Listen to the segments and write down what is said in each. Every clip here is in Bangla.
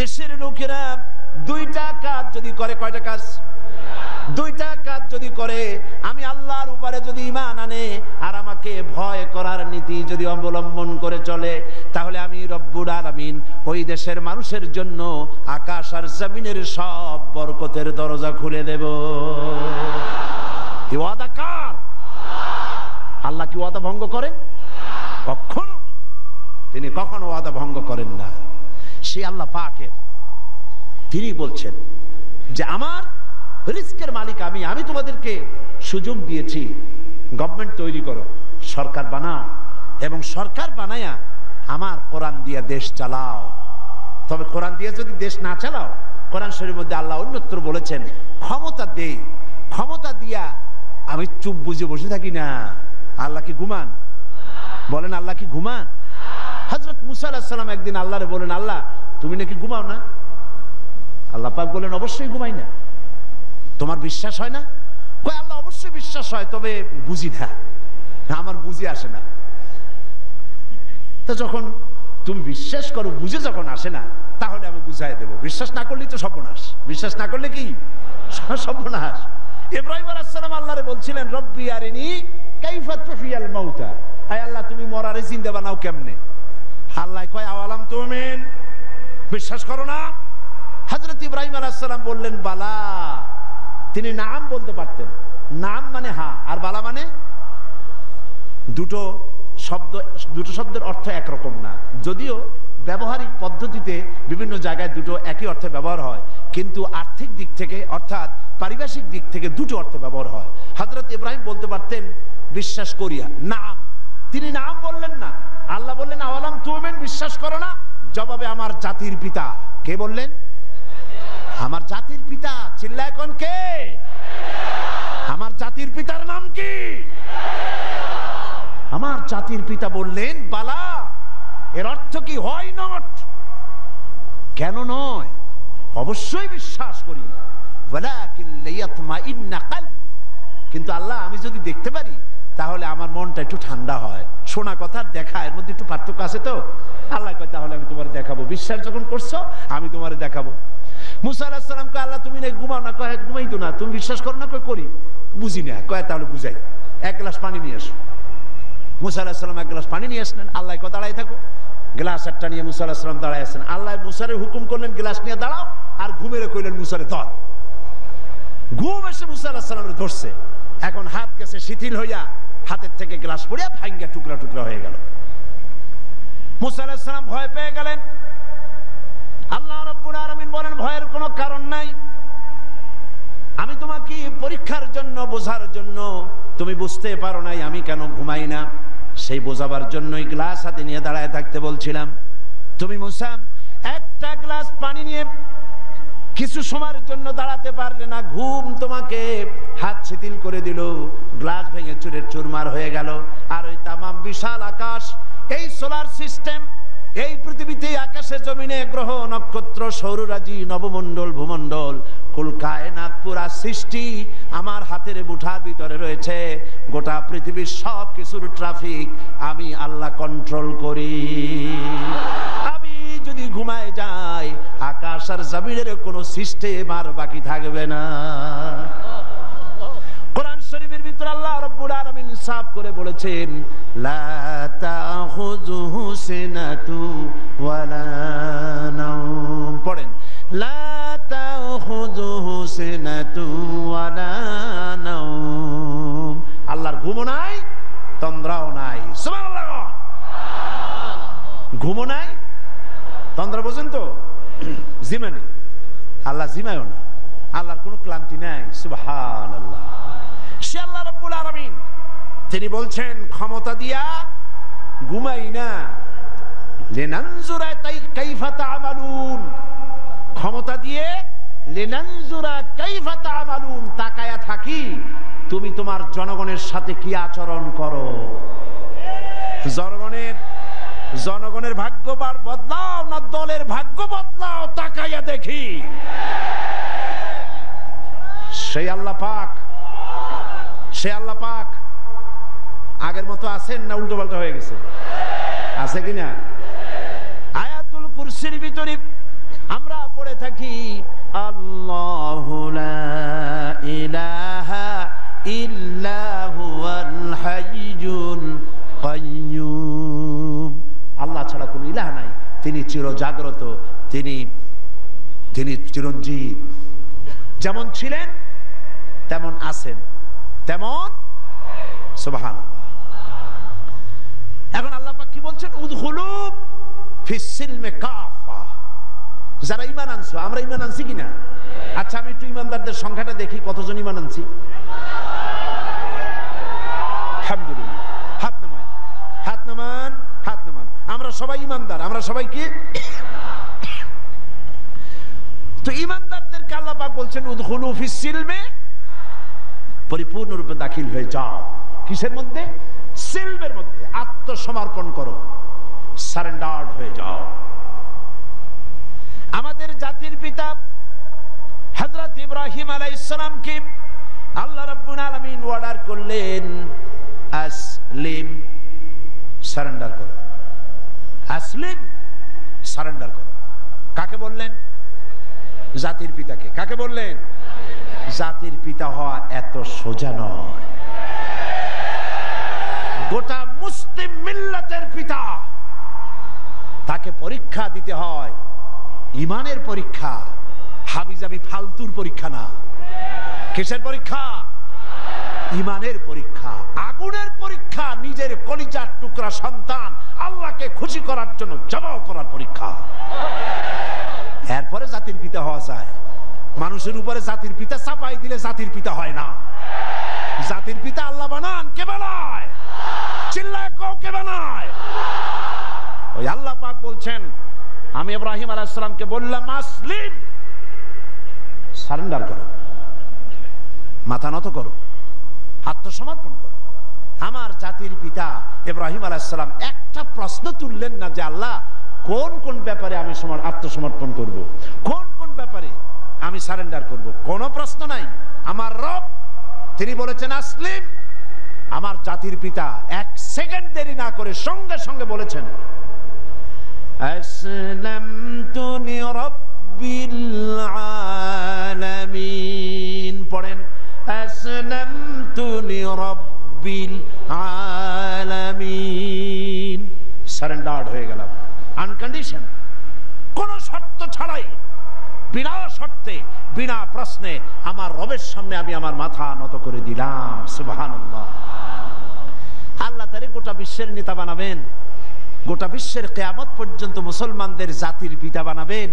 দেশের লোকেরা দুইটা কাজ যদি করে, কয়টা কাজ? দুইটা কাজ যদি করে, আমি আল্লাহর উপরে যদি ঈমান আনে আর আমাকে ভয় করার নীতি যদি অবলম্বন করে চলে, তাহলে আমি রব্বুল আলামিন ওই দেশের মানুষের জন্য আকাশ আর জমিনের সব বরকতের দরজা খুলে দেব। এই ওয়াদা কার? আল্লাহ কি ওয়াদা ভঙ্গ করেন? কখনো, তিনি কখনো ওয়াদা ভঙ্গ করেন না। সেই আল্লাহ পাকের, তিনি বলছেন যে আমার রিস্কের মালিক আমি, আমি তোমাদেরকে সুযোগ দিয়েছি, গভর্নমেন্ট তৈরি করো, সরকার বানাও, এবং সরকার বানায়া আমার কোরআন দিয়ে দেশ চালাও। তবে কোরআন দিয়ে যদি দেশ না চালাও, কোরআন শরীফের মধ্যে আল্লাহ অন্যত্র বলেছেন ক্ষমতা দেই, ক্ষমতা দিয়া আমি চুপ বুঝে বসে থাকি না। আল্লাহ কি ঘুমান? বলেন আল্লাহ কি ঘুমান? হযরত মুসা আলাইহিস সালাম একদিন আল্লাহরে বলেন, আল্লাহ তুমি নাকি ঘুমাও না? আল্লাহ পাক বলেন, অবশ্যই ঘুমাই না। তোমার বিশ্বাস হয় না? কয় আল্লাহ অবশ্যই বিশ্বাস হয়, তবে বুঝি না, আমার বুঝে আসে না। তো যখন তুমি বিশ্বাস করো, বুঝে যখন আসে না, তাহলে আমি বুঝাই দেব। বিশ্বাস না করলেই তো সর্বনাশ, বিশ্বাস না করলে কি সর্বনাশ। ইব্রাহিম আলাইহিস সালাম আল্লাহরে বলছিলেন, রব্বি আরিনি কাইফা তুহিয়াল মাউতা, আয় আল্লাহ তুমি মরারে জিন্দা বানাও কেমনে? আল্লাহ কয় আওয়ালাম তুমিন, বিশ্বাস করো না? হযরত ইব্রাহিম আলাইহিস সালাম বললেন বালা। তিনি নাম বলতে পারতেন, নাম মানে হ্যাঁ, আর বালা মানে, দুটো শব্দের অর্থ একরকম না, যদিও ব্যবহারিক পদ্ধতিতে বিভিন্ন জায়গায় দুটো একই অর্থে ব্যবহার হয়, কিন্তু আর্থিক দিক থেকে অর্থাৎ পারিভাষিক দিক থেকে দুটো অর্থে ব্যবহার হয়। হযরত ইব্রাহিম বলতে পারতেন বিশ্বাস করিয়া, নাম। তিনি নাম বললেন না। আল্লাহ বললেন আওয়ালাম তুমিন, বিশ্বাস করো না? জবাবে আমার জাতির পিতা, কে বললেন? আমার জাতির পিতা। চিল্লায় কোন কে? আমার জাতির পিতার নাম কি? আমার জাতির পিতা বললেন বালা। এর অর্থ কি? হয় নট, কেন নয়, অবশ্যই বিশ্বাস করি। ওয়ালাকিন লিয়াতমাইন্না কলবি, কিন্তু আল্লাহ আমি যদি দেখতে পারি তাহলে আমার মনটা একটু ঠান্ডা হয়। শোনা কথার দেখা, এর মধ্যে একটু পার্থক্য আছে তো। আল্লাহ কয় তাহলে আমি তোমার দেখাবো, বিশ্বাস যখন করছো আমি তোমার দেখাবো। মুসা আলাইহিস সালাম কয় আল্লাহ তুমি নাকি ঘুমাও না? কয় ঘুমাই তো না। তুমি বিশ্বাস করো না? কয় করি। বুঝি না। কয় তাহলে বুঝাই, এক গ্লাস পানি নিয়ে আসো। মুসা আলাইহিস সালাম এক গ্লাস পানি নিয়ে আসলেন। আল্লাহ কয় দাঁড়াই থাকো। গ্লাস একটা নিয়ে মুসা আলাইহিস সালাম দাঁড়ায় আছেন। আল্লাহ মুসারে হুকুম করলেন গ্লাস নিয়ে দাঁড়াও, আর ঘুমেরে কইলেন মুসারে ধর। ঘুম এসে মুসা আলাইহিস সালামের ধরছে। এখন হাত গেছে শিথিল হইয়া, হাতের থেকে গ্লাস পড়িয়া ভাঙ্গা টুকরা টুকরা হয়ে গেল। মুসা আলাইহিস সালাম ভয় পেয়ে গেলেন। আল্লাহ রাব্বুল আলামিন বলেন ভয়ের কোনো কারণ নাই, আমি তোমাকে পরীক্ষার জন্য, বোঝার জন্য, তুমি বুঝতে পারো নাই আমি কেন ঘুমাই না, সেই বোঝাবার জন্যই গ্লাস হাতে নিয়ে দাঁড়ায় থাকতে বলছিলাম। তুমি মুসা একটা গ্লাস পানি নিয়ে কিছু সময়ের জন্য দাঁড়াতে পারলে না, ঘুম তোমাকে হাত শিথিল করে দিল, গ্লাস ভেঙে চুরের চুরমার হয়ে গেল। আর ওই তামাম বিশাল আকাশ, এই সোলার সিস্টেম, এই পৃথিবীতে আকাশে জমিনে গ্রহ নক্ষত্র সৌররাজি নবমণ্ডল ভূমণ্ডল কুল কায়নাত পুরা সৃষ্টি আমার হাতের মুঠার ভিতরে রয়েছে। গোটা পৃথিবীর সব কিছুর ট্রাফিক আমি আল্লাহ কন্ট্রোল করি। আমি যদি ঘুমায় যাই আকাশ আর জমিনের কোনো সিস্টেম আর বাকি থাকবে না। কোরআন শরীফের ভিতরে আল্লাহ রাব্বুল আলামিন সাফ করে বলেছেন লা তাখুযুহু সিনাতু ওয়ালা নাওম। পড়েন লা তাখুযুহু সিনাতু ওয়ালা নাওম। আল্লাহর ঘুমও নাই, তন্দ্রাও নাই। সুবহানাল্লাহ। ঘুমও নাই, তন্দ্রা বোঝেন তো, জিমানি। আল্লাহ জিমায়ও না, আল্লাহর কোনো ক্লান্তি নাই। সুবহানাল্লাহ। সে আল্লাহ রাব্বুল আলামিন, তিনি বলছেন ক্ষমতা দিয়া ঘুমাই না, লিনানজুরা কাইফা তা'মালুন। ক্ষমতা দিয়ে লিনানজুরা কাইফা তা'মালুন, তাকায়া থাকি তুমি তোমার জনগণের সাথে কি আচরণ করো। জনগণের ভাগ্য বদলাও না দলের ভাগ্য বদলাও, তাকাইয়া দেখি। সেই আল্লাহ পাক, সে আল্লাহ পাক আগের মতো আছেন না উল্টো পাল্টা হয়ে গেছে? আছে কিনা? আয়াতুল কুরসির ভিতরে আমরা কি? আল্লাহু লা ইলাহা ইল্লা হুয়াল হাইয়ুল কাইয়্যুম। আল্লাহ ছাড়া কোনো ইলাহ নাই, তিনি চিরজাগ্রত, তিনি চিরঞ্জীব। যেমন ছিলেন তেমন আছেন, তেমন সুবহানাল্লাহ। এখন আল্লাহ পাক কি বলছেন? উদখুলু ফিস সিলমি কাফা। যারা ঈমান আনছো, আমরা ঈমান আনছি কিনা? আচ্ছা, আমি একটু ঈমানদারদের সংখ্যাটা দেখি, কতজন ঈমান আনছি। আলহামদুলিল্লাহ। হাত নামান, হাত নামান, হাত নামান। আমরা সবাই ঈমানদার, আমরা সবাই কি? তো ঈমানদারদেরকে আল্লাহ পাক বলছেন উদখুলু ফিস সিলমি, পরিপূর্ণরূপে দাখিল হয়ে যাও। কিসের মধ্যে? সিলমের মধ্যে। আত্মসমর্পণ করো, সারেন্ডার্ড হয়ে যাও। আমাদের জাতির পিতা হযরত ইব্রাহিম আলাইহিস সালামকে আল্লাহ রাব্বুল আলামিন অর্ডার করলেন আসলিম, সারেন্ডার করো। আসলিম, সারেন্ডার করো। কাকে বললেন? জাতির পিতাকে। কাকে বললেন? জাতির পিতা হওয়া এত সোজা নয়। গোটা মুসলিম মিল্লাতের পিতা, তাকে পরীক্ষা দিতে হয়, ইমানের পরীক্ষা, হাবিজাবি ফালতুর পরীক্ষা না। কিসের পরীক্ষা? ইমানের পরীক্ষা, আগুনের পরীক্ষা। নিজের কলিজার টুকরা সন্তান আল্লাহকে খুশি করার জন্য জবাব করার পরীক্ষা। এরপরে জাতির পিতা হওয়া যায়। মানুষের উপরে জাতির পিতা চাপাই দিলে জাতির পিতা হয় না। জাতির পিতা আল্লাহ বানান, কে বানায়? চিল্লায় কও, কে বানায়? ওই আল্লাহ পাক বলছেন, আমি ইব্রাহিম আলাইহিস সালামকে বললাম আসলিম, সারেন্ডার করো, মাথা নত করো, আত্মসমর্পণ করো। আমার জাতির পিতা ইব্রাহিম আলাইহিস সালাম একটা প্রশ্ন তুললেন না যে আল্লাহ কোন কোন ব্যাপারে আমি আত্মসমর্পণ করব, কোন কোন ব্যাপারে আমি সারেন্ডার করব, কোনো প্রশ্ন নাই। আমার রব তিনি বলেছেন আসলিম। আমার জাতির পিতা এক সেকেন্ড দেরি না করে সঙ্গে সঙ্গে বলেছেন আসলামতু লিরাব্বিল আলামিন। পড়েন আসলামতু লিরাব্বিল আলামিন। সারেন্ডার্ড হয়ে গেলাম, আনকন্ডিশন, কোনো শর্ত ছাড়াই, বিনা শর্তে, বিনা প্রশ্নে আমার রবের সামনে আমি আমার মাথা নত করে দিলাম। সুবহানাল্লাহ। আল্লাহ তারে গোটা বিশ্বের নেতা বানাবেন, গোটা বিশ্বের কিয়ামত পর্যন্ত মুসলমানদের জাতির পিতা বানাবেন।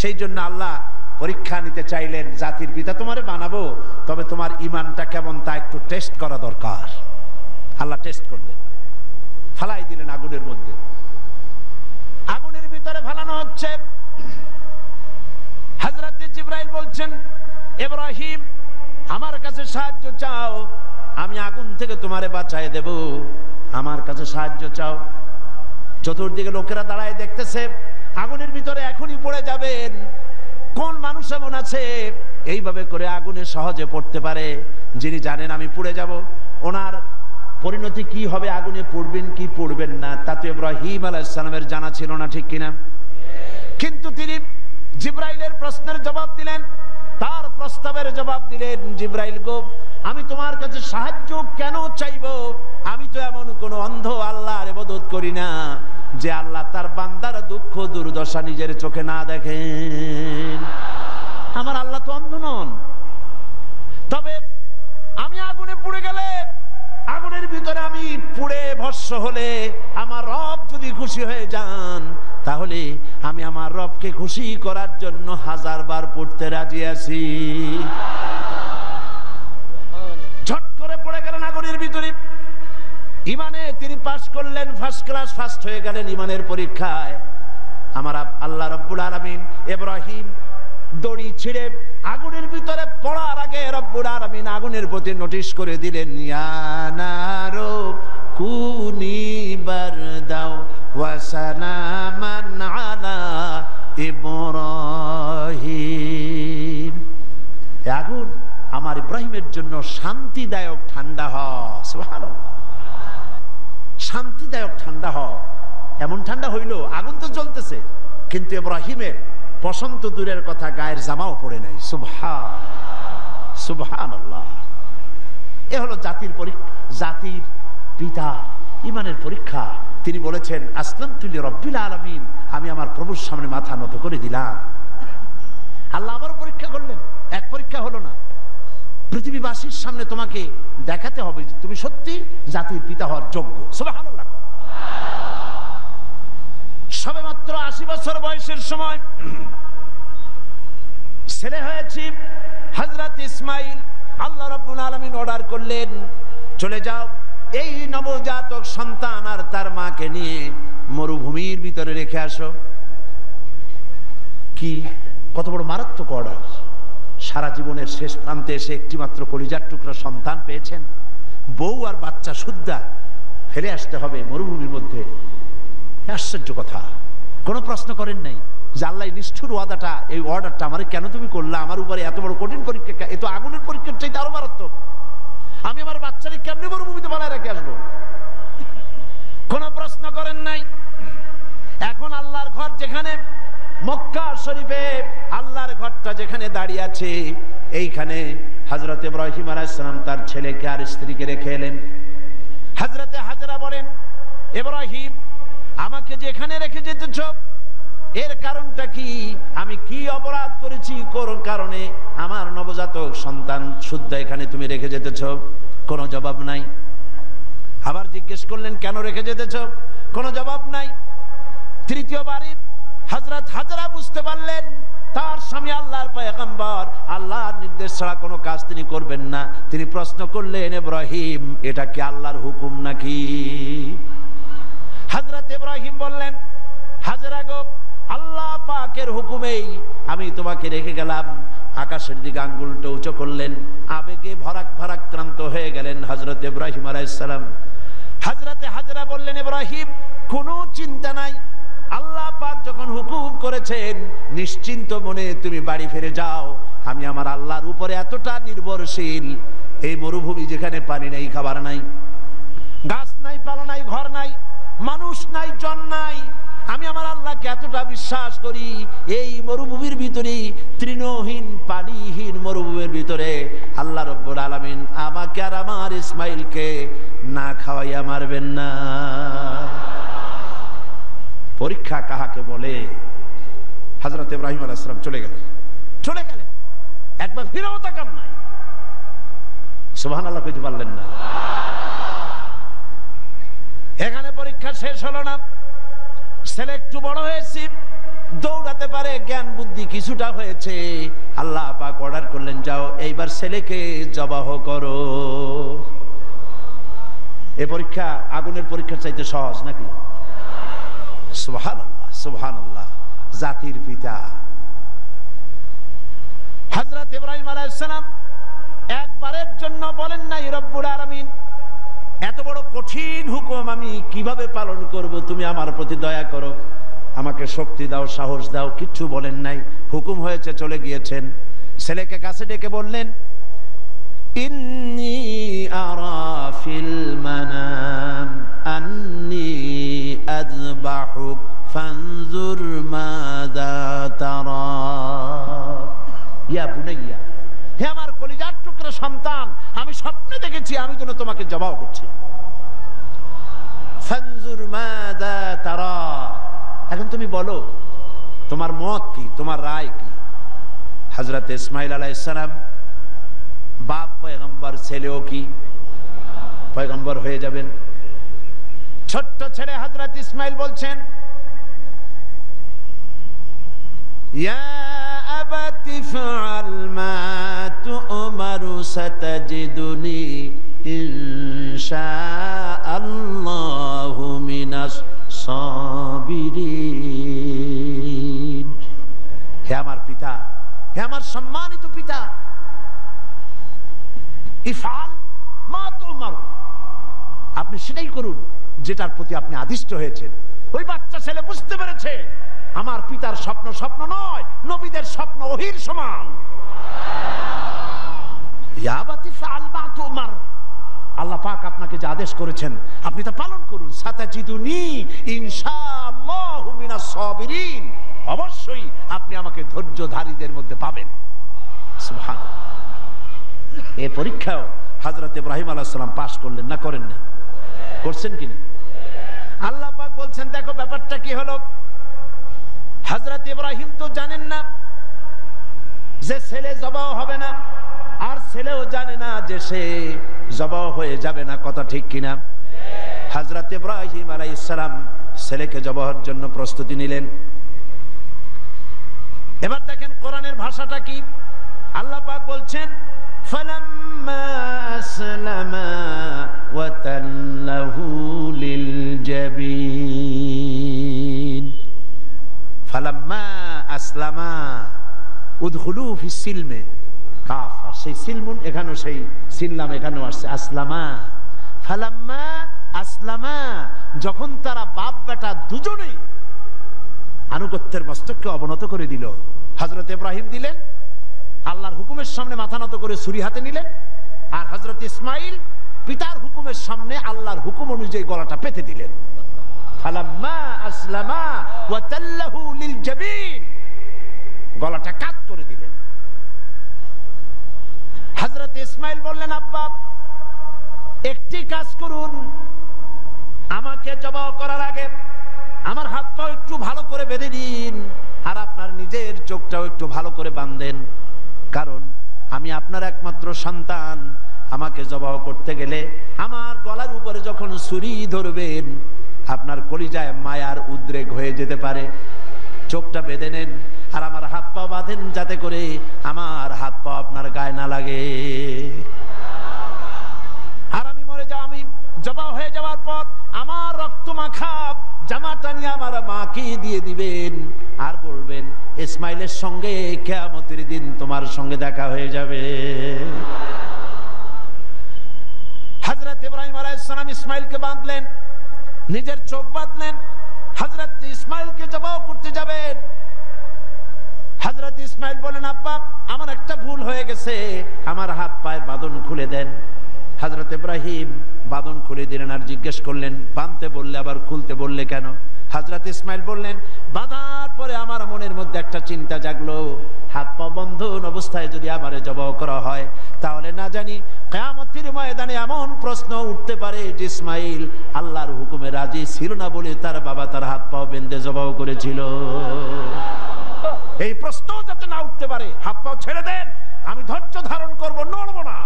সেই জন্য আল্লাহ পরীক্ষা নিতে চাইলেন, জাতির পিতা তোমারে বানাবো, তবে তোমার ইমানটা কেমন তা একটু টেস্ট করা দরকার। আল্লাহ টেস্ট করলেন, ফালাই দিলেন আগুনের মধ্যে। আগুনের ভিতরে ফালানো হচ্ছে। হযরত জিবরাইল বলছেন ইব্রাহিম আমার কাছে সাহায্য চাও, আমি আগুন থেকে তোমারে বাঁচায় দেব, আমার কাছে সাহায্য চাও। চতুর্দিকে লোকেরা দাঁড়ায় দেখতেছে, আগুনের ভিতরে এখনই পড়ে যাবেন। কোন মানুষ এমন আছে এইভাবে করে আগুনে সহজে পড়তে পারে, যিনি জানেন আমি পুড়ে যাব, ওনার পরিণতি কি হবে, আগুনে পড়বেন কি পড়বেন না, তা তো ইব্রাহিম আলাইহিস সালামের জানা ছিল না, ঠিক কিনা? কিন্তু তিনি জিবরাইলের প্রশ্নের জবাব দিলেন, তার প্রস্তাবের জবাব দিলেন। জিবরাইল গো, আমি তোমার কাছে সাহায্য কেন চাইব? আমি তো এমন কোন অন্ধ আল্লাহর ইবাদত করি না যে আল্লাহ তার বান্দার দুঃখ দুর্দশা নিজের চোখে না দেখেন। আমার আল্লাহ তো অন্ধ নন। তবে আমি আগুনে পুড়ে গেলে, আগুনের ভিতরে আমি পুড়ে ভস্ম হলে আমার রব যদি খুশি হয়ে যান, তাহলে আমি আমার রবকে খুশি করার জন্য 1000 বার পড়তে রাজি আছি। ঝট করে পড়ে গেলেন আগুনের ভিতরে। ইমানে তিনি পাস করলেন, ফার্স্ট ক্লাস, ফার্স্ট হয়ে গেলেন ইমানের পরীক্ষায়। আমার আল্লাহ রাব্বুল আলামিন ইব্রাহিম দড়ি ছিঁড়ে আগুনের ভিতরে পড়ার আগে রব্বুল আলামিন আগুনের প্রতি নোটিশ করে দিলেন, ইয়া নারু কুনি বারদাও ওয়া সালামান আলা ইব্রাহিম। আগুন আমার ইব্রাহিমের জন্য শান্তিদায়ক ঠান্ডা হয়। সুবহানাল্লাহ। শান্তিদায়ক ঠান্ডা হয়। এমন ঠান্ডা হইল, আগুন তো জ্বলতেছে, কিন্তু ইব্রাহিমের বসন্ত দূরের কথা, গায়ের জামাও পড়ে নাই। সুবহানাল্লাহ। এ হলো জাতির পিতা, ইমানের পরীক্ষা। তিনি বলেছেন আসলামতু লিরাব্বিল আলামিন, আমি আমার প্রভুর সামনে মাথা নত করে দিলাম। আল্লাহ আবার পরীক্ষা করলেন, এক পরীক্ষা হলো না, পৃথিবীবাসীর সামনে তোমাকে দেখাতে হবে যে তুমি সত্যি জাতির পিতা হওয়ার যোগ্য। সুবহানাল্লাহ। সবেমাত্র 80 বছর বয়সের সময় ছেলে হয়েছে হযরত ইসমাইল। আল্লাহ রাব্বুল আলামিন অর্ডার করলেন, চলে যাও, এই নবজাতক সন্তান আর তার মাকে নিয়ে মরুভূমির ভিতরে রেখে আসো। কি কত বড় মারাত্মক অর্ডার! সারা জীবনের শেষ প্রান্তে এসে একটি মাত্র কলিজার টুকরা সন্তান পেয়েছেন, বউ আর বাচ্চা সুদ্ধা ফেলে আসতে হবে মরুভূমির মধ্যে। আশ্চর্য কথা। কোনো প্রশ্ন করেন নাই যে আল্লাহ নিষ্ঠুর ওয়াদাটা, এই অর্ডারটা আমারে কেন তুমি করলা? আমার উপরে এত বড় কঠিন পরীক্ষা, এ তো আগুনের পরীক্ষার চাইতে আরো মারাত্মক। আমি আমার বাচ্চাকে কেমনে মরুভূমিতে বানায় রেখে আসবো? কোন প্রশ্ন করেন নাই। এখন আল্লাহর ঘর যেখানে, মক্কা শরীফে আল্লাহর ঘরটা যেখানে দাঁড়িয়ে আছে, এইখানে হযরত ইব্রাহিম আলাইহিস সালাম তার ছেলেকে আর স্ত্রীকে রেখে এলেন। হযরতে হাজরা বলেন, ইব্রাহিম আমাকে যেখানে রেখে যেতেছ এর কারণটা কি? আমি কি অপরাধ করেছি কোন কারণে আমার নবজাতক সন্তান শুদ্ধ এখানে তুমি রেখে যেতেছ? কোনো জবাব নাই। আবার জিজ্ঞেস করলেন, কেন রেখে যেতেছ? কোনো জবাব নাই। তৃতীয়বারে হযরত হাজরা বুঝতে পারলেন তার স্বামী আল্লাহর পয়গম্বর, আল্লাহর নির্দেশ ছাড়া কোনো কাজ তিনি করবেন না। তিনি প্রশ্ন করলেন, ইব্রাহিম এটা কি আল্লাহর হুকুম নাকি? হযরত ইব্রাহিম বললেন, হাজরা গো, আল্লাহ পাকের হুকুমেই আমি তোমাকে রেখে গেলাম। আকাশের দিকে আঙ্গুলটা উঁচু করলেন, আবেগে ভারাক্রান্ত হয়ে গেলেন হযরত ইব্রাহিম আলাইহিস সালাম। হযরতে হাজরা বললেন, ইব্রাহিম কোনো চিন্তা নাই, আল্লাহ পাক যখন হুকুম করেছেন নিশ্চিন্ত মনে তুমি বাড়ি ফিরে যাও। আমি আমার আল্লাহর উপরে এতটা নির্ভরশীল, এই মরুভূমি যেখানে পানি নেই, খাবার নাই, গাছ নাই, পালা নাই, ঘর নাই, মানুষ নাই, জন নাই, আমি আমার আল্লাহকে এতটা বিশ্বাস করি, এই মরুভূমির ভিতরে, তৃণহীন পানিহীন মরুভূমির ভিতরে আল্লাহ রব্বুল আলামিন আমাকে আর আমার ইসমাইলকে না খাওয়াইয়া মারবেন না। পরীক্ষা কাহাকে বলে? হযরত ইব্রাহিম আলাইহিস সালাম চলে গেলেন, একবার ফিরেও তাকান নাই। সুবহানাল্লাহ কইতে পারলেন না। এখানে পরীক্ষা শেষ হলো না। ছেলে একটু বড় হয়েছে, দৌড়াতে পারে, জ্ঞান বুদ্ধি কিছুটা হয়েছে। আল্লাহ পাক অর্ডার করলেন, যাও এইবার ছেলেকে জবাহ করো। এই পরীক্ষা আগুনের পরীক্ষার চাইতে সহজ নাকি? সুবহানাল্লাহ, সুবহানাল্লাহ। জাতির পিতা হযরত ইব্রাহিম আলাইহিস সালাম একবারের জন্য বলেন নাই, রব্বুল আলামিন এত বড় কঠিন হুকুম আমি কিভাবে পালন করব, তুমি আমার প্রতি দয়া করো, আমাকে শক্তি দাও, সাহস দাও। কিচ্ছু বলেন নাই, হুকুম হয়েছে, চলে গিয়েছেন। ছেলেকে কাছে ডেকে বললেন, ইন্নী আরা ফিল মানাম আন্নী আযবাহুক ফানজুর মাযা তারা। ইয়া বুনাইয়া, হে আমার কলিজার টুকরা সন্তান, আমি স্বপ্নে দেখেছি আমি যেন তোমাকে জবাহ করছি। ফানজুর মাযা তারা, এখন তুমি বলো তোমার মত কি, তোমার রায় কি? হযরত ইসমাইল আলাইহিস সালাম বাপ পয়গম্বর, ছেলেও কি পয়গম্বর হয়ে যাবেন। ছোট্ট ছেলে হযরত ইসমাইল বলছেন, ইয়া আবাতি ফাআল মা তু'মারু সাতাজিদুনি ইনশাআল্লাহু মিনাস সাবিরিন। হে আমার পিতা, হে আমার সম্মানিত পিতা, ইফআল মা তু'মারু, আপনি সেটাই করুন যেটার প্রতি আপনি আদিষ্ট হয়েছেন। ওই বাচ্চা ছেলে বুঝতে পেরেছে আমার পিতার স্বপ্ন স্বপ্ন নয়, নবীদের স্বপ্ন ওহীর সমান। ইয়া আবাতি ফাআল মা তু'মার, আল্লাহ পাক আপনাকে যে আদেশ করেছেন আপনি তা পালন করুন। সাতাজিদুনি ইনশাআল্লাহু মিনাস সাবিরিন, অবশ্যই আপনি আমাকে ধৈর্যধারীদের মধ্যে পাবেন। সুবহানাল্লাহ। এই পরীক্ষাও হযরত ইব্রাহিম আলাইহিস সালাম পাশ করলেন না করেন না? করছেন কিনা? আল্লাহ পাক বলছেন দেখো ব্যাপারটা কি হলো। হযরত ইব্রাহিম তো জানেন না যে ছেলে জবাহ হবে না, আর ছেলেও জানে না যে সে জবাহ হয়ে যাবে না। কথা ঠিক কিনা? হযরত ইব্রাহিম আলাইহিস সালাম ছেলেকে জবাহের জন্য প্রস্তুতি নিলেন। এবার দেখেন কোরআনের ভাষাটা কি। আল্লাহ পাক বলছেন ফালাম্মা আসলামা ওয়া তাল্লাহু লিল জাবিন। ফালাম্মা আসলামা উদখুলু ফিস সিলমে কাফা, সেই সিলমুন এখানেও সেই সিললাম এখানেও আসছে আসলামা। ফালাম্মা আসলামা, যখন তারা বাপ বেটা দুজনেই আনুগত্যের মস্তককে অবনত করে দিল। হযরত ইব্রাহিম দিলেন, আল্লাহর হুকুমের সামনে মাথা নত করে ছুরি হাতে নিলেন, আর হযরত ইসমাইল পিতার হুকুমের সামনে আল্লাহর হুকুম অনুযায়ী গলাটা পেতে দিলেন। ফালাম্মা আসলামা ওয়া তাল্লাহু লিল জাবিন, গলাটা কাট করে দিলেন। হযরত ইসমাইল বললেন আব্বা একটি কাজ করুন, আমাকে জবাহ করার আগে আমার হাত পা একটু ভালো করে বেঁধে দিন, আর আপনার নিজের চোখটাও একটু ভালো করে বাঁধেন, কারণ আমি আপনার একমাত্র সন্তান। আমাকে জবাহ করতে গেলে আমার গলার উপরে যখন ছুরি ধরবেন আপনার কলিজায় মায়ার উদ্রেক হয়ে যেতে পারে। চোখটা বেঁধে নেন আর আমার হাত পা বাঁধেন, যাতে করে আমার হাত পা আপনার গায়ে না লাগে। আর আমি মরে যাওয়া, আমি জবাহ হয়ে যাওয়ার পর আমার রক্ত মাখা জামাটা নিয়ে আমার মাকে দিয়ে দিবেন, আর বলবেন ইসমাইলের সঙ্গে কিয়ামতের দিন তোমার সঙ্গে দেখা হয়ে যাবে। হযরত ইব্রাহিম আলাইহিস সালাম ইসমাইলকে বাঁধলেন, নিজের চোখ বাঁধলেন, হযরত ইসমাইলকে জবাহ করতে যাবেন। হযরত ইসমাইল বলেন আব্বা আমার একটা ভুল হয়ে গেছে, আমার হাত পায়ের বাঁধন খুলে দেন। হযরত ইব্রাহিম বাঁধন খুলে দিলেন, আর জিজ্ঞেস করলেন বাঁধতে বললে আবার খুলতে বললে কেন? হযরত ইসমাইল বললেন বাঁধার পরে আমার মনের মধ্যে একটা চিন্তা জাগলো, হাত পা বন্ধন অবস্থায় যদি আমারে জবাহ করা হয় তাহলে না জানি কিয়ামতের ময়দানে এমন প্রশ্ন উঠতে পারে যে ইসমাইল আল্লাহর হুকুমে রাজি ছিল না বলে তার বাবা তার হাত পা বেঁধে জবাহ করেছিল। এই প্রশ্ন যাতে না উঠতে পারে হাত পা ছেড়ে দেন, আমি ধৈর্য ধারণ করব, নড়ব না।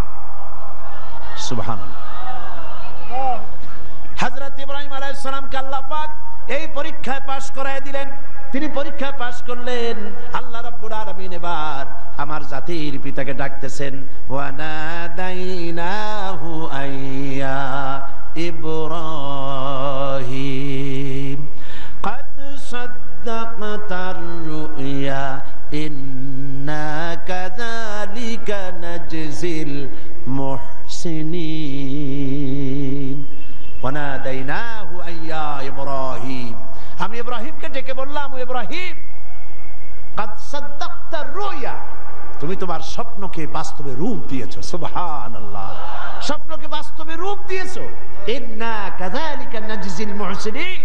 সুবহানাল্লাহ। হযরত ইব্রাহিম আলাইহিস সালামকে আল্লাহ পাক এই পরীক্ষায় পাশ করায় দিলেন। তিনি পরীক্ষায় পাশ করলেন। আল্লাহ রাব্বুল আলামিন এবার আমার জাতির পিতাকে ডাকতেছেন, ওয়া নাদাইনাহু আইয়া ইব্রাহিম قد صدقت الرؤيا إنا كذلك نجزي المحسنين وناديناه أن يا إبراهيم আমি ইব্রাহিমকে ডেকে বললাম, ও ইব্রাহিম قد صدقت الرؤيا, তুমি তোমার স্বপ্নকে বাস্তবে রূপ দিয়েছো। সুবহানাল্লাহ। স্বপ্নকে বাস্তবে রূপ দিয়েছো। ইন্না কাযালিকা নাজজিল মুহসিনিন,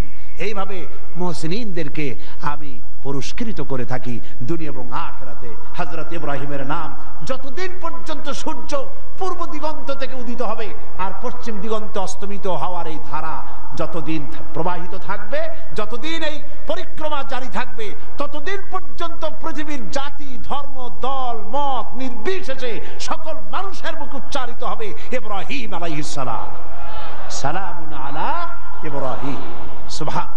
এইভাবে মুহসিনিনদেরকে আমি পুরস্কৃত করে থাকি দুনিয়া এবং আখিরাতে। হযরত ইব্রাহিমের নাম যতদিন পর্যন্ত সূর্য পূর্ব দিগন্ত থেকে উদিত হবে আর পশ্চিম দিগন্তে অস্তমিত হওয়ার এই ধারা যতদিন প্রবাহিত থাকবে, যতদিন এই পরিক্রমা জারি থাকবে, ততদিন পর্যন্ত পৃথিবীর জাতি ধর্ম দল মত নির্বিশেষে সকল মানুষের মুখে উচ্চারিত হবে ইব্রাহিম আলাইহিস সালাম, সালামুন আলা ইব্রাহিম। সুবহান।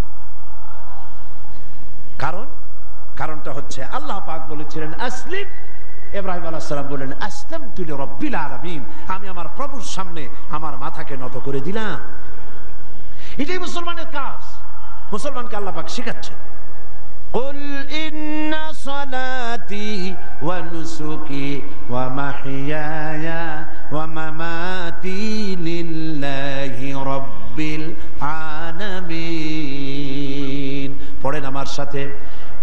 কারণটা হচ্ছে আল্লাহ পাক বলেছিলেন আসলিম, ইব্রাহিম আলাইহিস সালাম বলেন আসলামতু লিরাব্বিল আলামিন, আমি আমার প্রভুর সামনে আমার মাথাকে নত করে দিলাম। এটাই মুসলমানের কাজ। মুসলমানকে আল্লাহ পাক শেখাচ্ছেন, কুল ইন্না সালাতি ওয়া নুসুকি ওয়া মাহইয়ায়া ওয়া মামাতি লিল্লাহি রাব্বিল আলামিন। পড়েন আমার সাথে,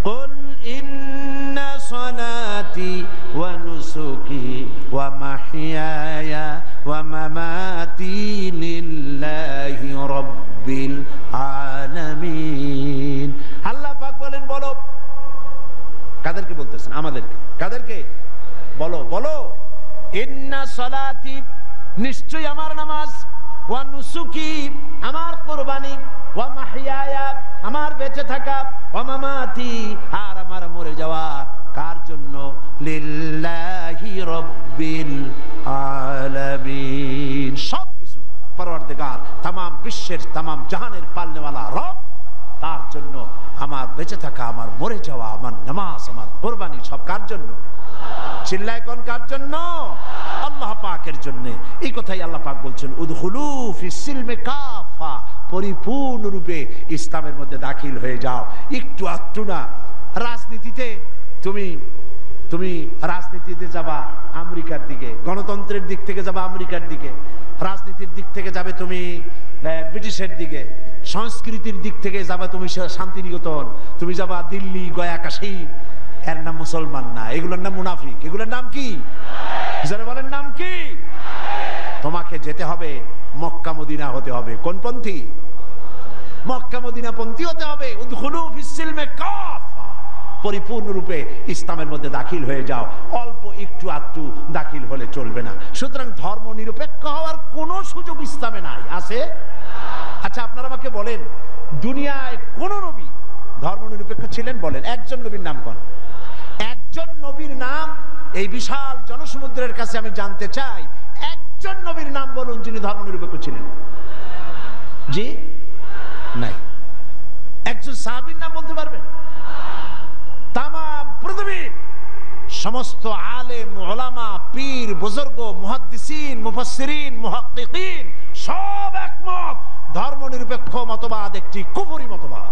কুল ইন্না সালাতি ওয়া নুসুকি ওয়া মাহইয়ায়া ওয়া মামাতি লিল্লাহি রাব্বিল আলামিন। আল্লাহ পাক বলেন বলো, কাদেরকে বলতেছেন? আমাদেরকে। কাদেরকে? বলো বলো। ইন্না সালাতি, নিশ্চয়ই আমার নামাজ, ওয়া নুসুকি, আমার কুরবানি, ওয়া মাহইয়ায়া, আমার বেঁচে থাকা, ওয়া মামাতি, আর আমার মরে যাওয়া, কার জন্য? লিল্লাহি রাব্বিল আলামিন। সবকিছু পরওয়ারদিগার, তামাম বিশ্বের, তামাম জাহানের পালনেওয়ালা রব, তার জন্য আমার বেঁচে থাকা, আমার মরে যাওয়া, আমার নামাজ, আমার কুরবানি সব কার জন্য? চিল্লায় কোন কার জন্য? আল্লাহ পাকের জন্য। এই কথাই আল্লাহ পাক বলছেন, উদখুলু ফিস সিলমি কাফা, পরিপূর্ণরূপে ইসলামের মধ্যে দাখিল হয়ে যাও। একটু আধটু না। রাজনীতিতে তুমি রাজনীতিতে যাবা আমেরিকার দিকে, গণতন্ত্রের দিক থেকে যাবা আমেরিকার দিকে, রাজনীতির দিক থেকে যাবে তুমি ব্রিটিশের দিকে, সংস্কৃতির দিক থেকে যাবা তুমি শান্তিনিকেতন, তুমি যাবা দিল্লি, গয়া, কাশী। এর নাম মুসলমান না, এগুলোর নাম মুনাফিক। এগুলোর নাম কি? যারা বলেন নাম কি? তোমাকে যেতে হবে মক্কা মদিনা হতে হবে। কোন পন্থী? মক্কা মদিনা পন্থী হতে হবে। উদখুলু ফিস সিলমি কাফা, পরিপূর্ণরূপে ইসলামের মধ্যে দাখিল হয়ে যাও। অল্প একটু আধটু দাখিল হলে চলবে না। সুতরাং ধর্ম নিরপেক্ষ হওয়ার কোনো সুযোগ ইসলামে নাই। আছে? আচ্ছা, আপনারা আমাকে বলেন, দুনিয়ায় কোন নবী ধর্ম নিরপেক্ষ ছিলেন? বলেন একজন নবীর নাম কোন? একজন নবীর নাম এই বিশাল জনসমুদ্রের কাছে আমি জানতে চাই। একজন নবীর নাম বলুন যিনি ধর্ম নিরপেক্ষ ছিলেন। জি নাই। একজন সাহাবীর নাম বলতে পারবেন? তামাম পৃথিবীর সমস্ত আলেম, উলামা, পীর, বুজুর্গ, মুহাদ্দিসিন, মুফাসসিরিন, মুহাক্কিকিন সব একমত, ধর্ম নিরপেক্ষ মতবাদ একটি কুফরি মতবাদ।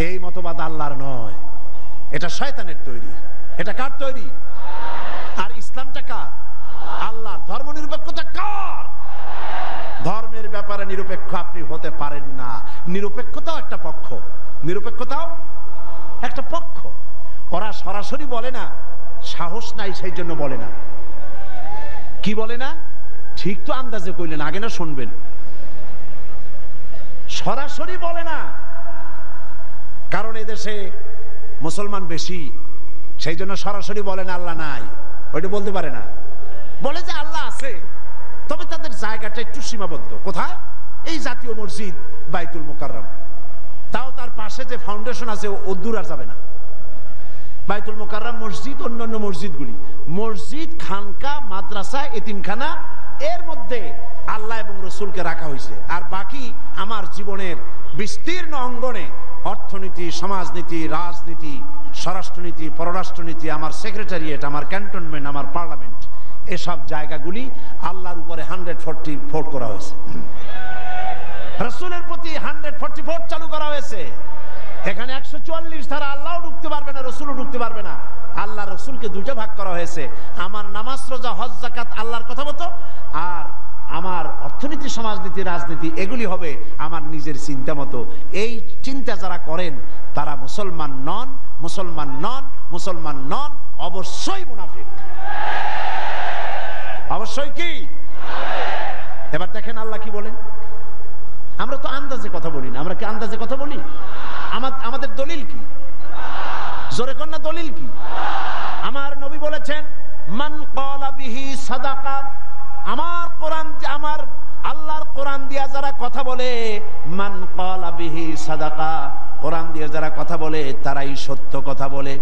এই মতবাদ আল্লাহর নয়, এটা শয়তানের তৈরি। এটা কার তৈরি? আর ইসলামটা কার? আল্লাহর। ধর্ম নিরপেক্ষতা কার? ধর্মের ব্যাপারে নিরপেক্ষ আপনি হতে পারেন না। নিরপেক্ষতাও একটা পক্ষ, নিরপেক্ষতাও একটা পক্ষ। ওরা সরাসরি বলে না, সাহস নাই সেই জন্য বলে না। কি বলে না? ঠিক তো আন্দাজে কইলেন, আগে না শুনবেন। সরাসরি বলে না, কারণ এদেশে মুসলমান বেশি, সেই জন্য সরাসরি বলে না আল্লাহ নাই। ওইটা বলতে পারে না। বলে যে আল্লাহ আছে, তবে তাদের জায়গাটা একটু সীমাবদ্ধ। কোথায়? এই জাতীয় মসজিদ বাইতুল মুকাররম, তাও তার পাশে যে ফাউন্ডেশন আছে ও দূর আর যাবে না। বাইতুল মুকাররম মসজিদ, অন্যান্য মসজিদগুলি, মসজিদ, খানকা, মাদ্রাসা, এতিমখানা, এর মধ্যে আল্লাহ এবং রসুলকে রাখা হয়েছে। আর বাকি আমার জীবনের বিস্তীর্ণ অঙ্গনে অর্থনীতি, সমাজনীতি, রাজনীতি, স্বরাষ্ট্রনীতি, পররাষ্ট্রনীতি, আমার সেক্রেটারিয়েট, আমার ক্যান্টনমেন্ট, আমার পার্লামেন্ট, এসব জায়গাগুলি আল্লাহর উপরে 140 ভোট করা হয়েছে। রসুলের প্রতি 140 ভোট চালু করা হয়েছে। এখানে 144 ধারা, আল্লাহও ঢুকতে পারবে না, রসুলও ঢুকতে পারবে না। আল্লাহ রসুলকে দুইটা ভাগ করা হয়েছে। আমার নামাজ, রোজা, হজ, যাকাত আল্লাহর কথা মতো, আর আমার অর্থনীতি, সমাজনীতি, রাজনীতি এগুলি হবে আমার নিজের চিন্তা মতো। এই চিন্তা যারা করেন তারা মুসলমান নন, মুসলমান নন, মুসলমান নন, অবশ্যই মুনাফিক। অবশ্যই কি? এবার দেখেন আল্লাহ কি বলেন। আমরা তো আন্দাজে কথা বলি না। আমরা কি আন্দাজে কথা বলি? আমাদের দলিল কি? জোরে কর না, দলিল কি? আমার নবী বলেছেন, মান ক্বালা বিহি সাদাকা, আমার কোরআন, আমার আল্লাহর কোরআন দিয়া যারা কথা বলে, মান ক্বালা বিহি সাদাকা, কোরআন দিয়ে যারা কথা বলে তারাই সত্য কথা বলে।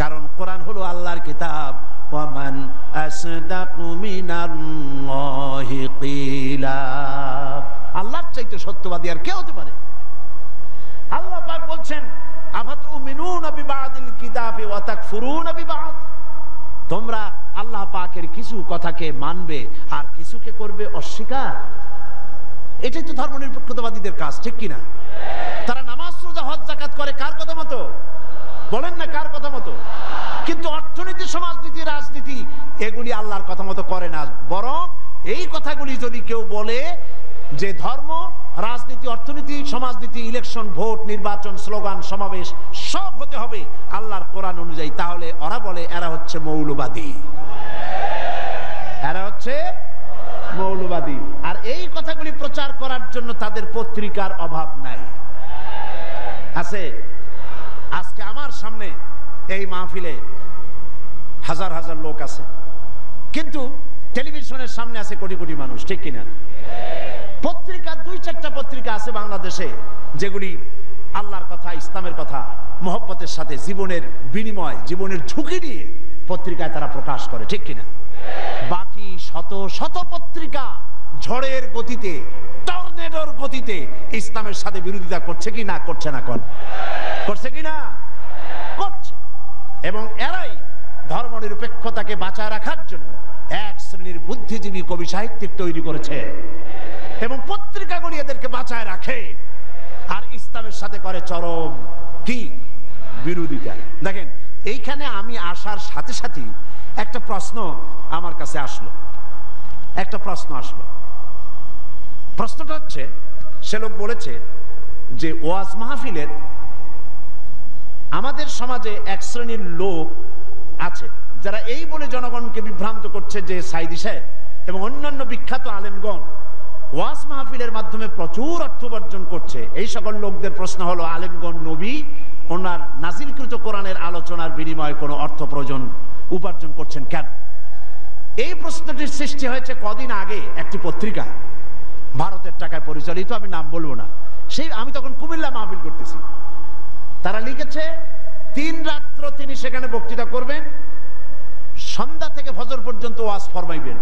কারণ কোরআন হলো আল্লাহর কিতাব। ওয়ামান আসদাকু মিনাল্লাহি কিলা, আল্লাহর চাইতে সত্যবাদী আর কে হতে পারে? আল্লাহ পাক বলছেন, আফাতুমিনুনা বিবাদিল কিতাবি ওয়া তাকফুরুনা বিবাদ, তোমরা আল্লাহ পাকের কিছু কথাকে মানবে আর কিছুকে করবে অস্বীকার। এটাই তো ধর্মনিরপেক্ষতাবাদীদের কাজ, ঠিক কিনা? তারা নামাজ, রোজা, হজ, যাকাত করে কার কথা মতো? বলেন না, কার কথা মতো? কিন্তু অর্থনীতি, সমাজনীতি, রাজনীতি এগুলি আল্লাহর কথা মতো করে না। বরং এই কথাগুলি যদি কেউ বলে যে ধর্ম, রাজনীতি, অর্থনীতি, সমাজনীতি, ইলেকশন, ভোট, নির্বাচন, স্লোগান, সমাবেশ সব হতে হবে আল্লাহর কোরআন অনুযায়ী, তাহলে ওরা বলে এরা হচ্ছে মৌলবাদী, এরা হচ্ছে মৌলবাদী। আর এই কথাগুলি প্রচার করার জন্য তাদের পত্রিকার অভাব নাই। আছে? আজকে আমার সামনে এই মাহফিলে হাজার হাজার লোক আছে, কিন্তু টেলিভিশনের সামনে আছে কোটি কোটি মানুষ, ঠিক কিনা? পত্রিকা 2-4টা পত্রিকা আছে বাংলাদেশে যেগুলি আল্লাহর কথা, ইসলামের কথা মহব্বতের সাথে জীবনের বিনিময়, জীবনের ঝুঁকি নিয়ে পত্রিকায় তারা প্রকাশ করে, ঠিক কিনা? বাকি শত শত পত্রিকা ঝড়ের গতিতে, টর্নেডোর গতিতে ইসলামের সাথে বিরোধিতা করছে কি না করছে না? করছে কি না? করছে। এবং এরাই ধর্মনিরপেক্ষতাকে বাঁচায় রাখার জন্য এক শ্রেণীর বুদ্ধিজীবী কবি সাহিত্যিক তৈরি করেছে এবং পত্রিকাগুলি এদেরকে বাঁচায় রাখে, আর ইসলামের সাথে করে চরম কি বিরোধিতা। দেখেন, এইখানে আমি আসার সাথে সাথে একটা প্রশ্ন আমার কাছে আসলো, একটা প্রশ্ন আসলো। প্রশ্নটা হচ্ছে, সে লোক বলেছে যে ওয়াজ মাহফিলের আমাদের সমাজে এক শ্রেণীর লোক আছে যারা এই বলে জনগণকে বিভ্রান্ত করছে যে সাইদি সাহেব এবং অন্যান্য বিখ্যাত আলেমগণ ওয়াজ মাহফিলের মাধ্যমে প্রচুর অর্থ উপার্জন করছে। এই সকল লোকদের প্রশ্ন হলো, আলেমগণ নবী ওনার নাজিলকৃত কোরআনের আলোচনার বিনিময়ে কোনো অর্থ উপার্জন করছেন কেন? এই প্রশ্নটির সৃষ্টি হয়েছে কদিন আগে একটি পত্রিকা, ভারতের টাকায় পরিচালিত, আমি নাম বলবো না। আমি তখন কুমিল্লা মাহফিল করতেছি। তারা লিখেছে 3 রাত্র তিনি সেখানে বক্তৃতা করবেন, সন্ধ্যা থেকে ফজর পর্যন্ত ওয়াজ ফরমাইবেন।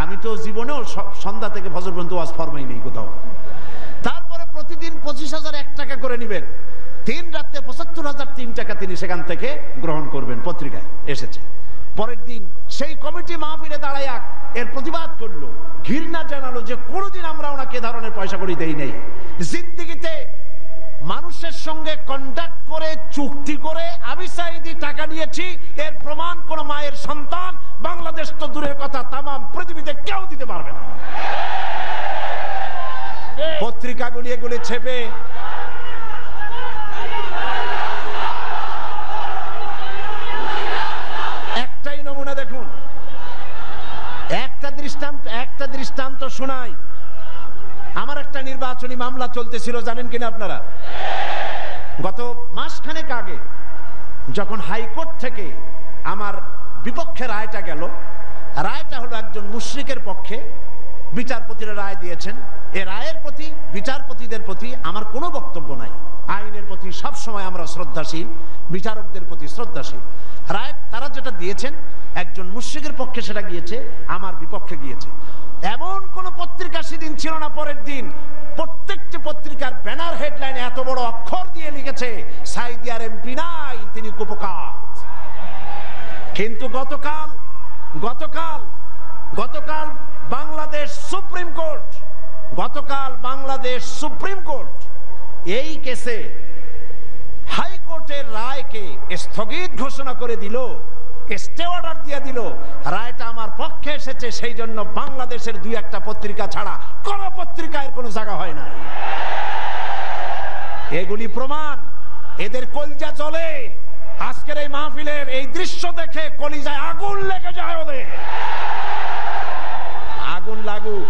আমি তো জীবনেও সন্ধ্যা থেকে ফজর পর্যন্ত ওয়াজ ফরমাই নেই কোথাও। তারপরে প্রতিদিন 25,001 টাকা করে নেবেন, 3 রাত্রে 75,003 টাকা তিনি সেখান থেকে গ্রহণ করবেন, পত্রিকায় এসেছে। পরের দিন সেই কমিটি মাহফিলে দাঁড়ায় এর প্রতিবাদ করলো, ঘৃণা জানালো যে কোনোদিন আমরা ওনাকে ধরনের পয়সা করি দেই নেই। জিন্দেগিতে মানুষের সঙ্গে কন্ট্যাক্ট করে চুক্তি করে আমি সাইদি টাকা নিয়েছি, এর প্রমাণ কোন মায়ের সন্তান বাংলাদেশ তো দূরের কথা তামাম পৃথিবীতে কেউ দিতে পারবে না। পত্রিকাগুলি এগুলি ছেপে একটাই নমুনা দেখুন, একটা দৃষ্টান্ত শোনাই। আমার একটা নির্বাচনী মামলা চলতেছিল, জানেন কিনা আপনারা? গত মাসখানেক আগে যখন হাইকোর্ট থেকে আমার বিপক্ষে রায়টা গেল, রায়টা হলো একজন মুশরিকের পক্ষে, বিচারপতিরা রায় দিয়েছেন। এই রায়ের প্রতি, বিচারপতিদের প্রতি আমার কোনো বক্তব্য নাই। আইনের প্রতি সব সময় আমরা শ্রদ্ধাশীল, বিচারকদের প্রতি শ্রদ্ধাশীল। রায় তারা যেটা দিয়েছেন, একজন মুশরিকের পক্ষে সেটা গিয়েছে, আমার বিপক্ষে গিয়েছে। এমন কোন পত্রিকা সেদিন ছিল না, পরের দিন প্রত্যেকটি পত্রিকার ব্যানার হেডলাইনে এত বড় অক্ষর দিয়ে লিখেছে সাইদি আর এমপি নাই, তিনি কুপকার। কিন্তু গতকাল বাংলাদেশ সুপ্রিম কোর্ট এই কেসে হাইকোর্টের রায়কে স্থগিত ঘোষণা করে দিল, স্টে অর্ডার দিয়ে দিল। রায়টা আমার পক্ষে এসেছে, সেই জন্য বাংলাদেশের 2-1টা পত্রিকা ছাড়া কোন পত্রিকায় কোনো জায়গা হয় না। এগুলি প্রমাণ, এদের কলিজা চলে। আজকের এই মাহফিলের এই দৃশ্য দেখে কলিজায় আগুন লেগে যায়, ওদের আগুন লাগুক।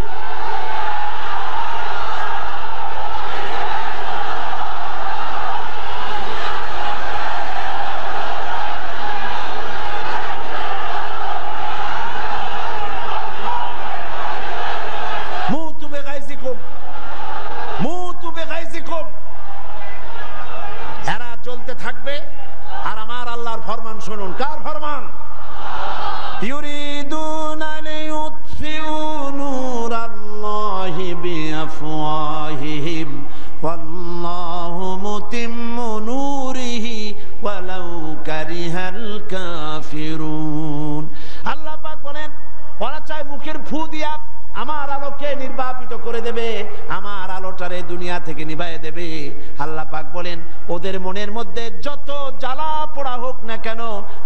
এরা জ্বলতে থাকবে, আর আমার আল্লাহর ফরমান শুনুন। কার ফরমান? ইউরিদুনা লিইউতফিউ নূরাল্লাহি বিআফওয়াহিহিম ওয়াল্লাহু মুতিম্মু নূরিহি ওয়ালাউ কারিহাল কাফিরুন। আল্লাহ পাক বলেন, ওরা চায় মুখের ফু দিয়া আমার আলোকে নির্বাপিত করে দেবে, আমার আলোটারে দুনিয়া থেকে নিভাইয়ে দেবে। আল্লাহ পাক বলেন, ওদের মনের মধ্যে যত জ্বালা পোড়া হোক না কেন,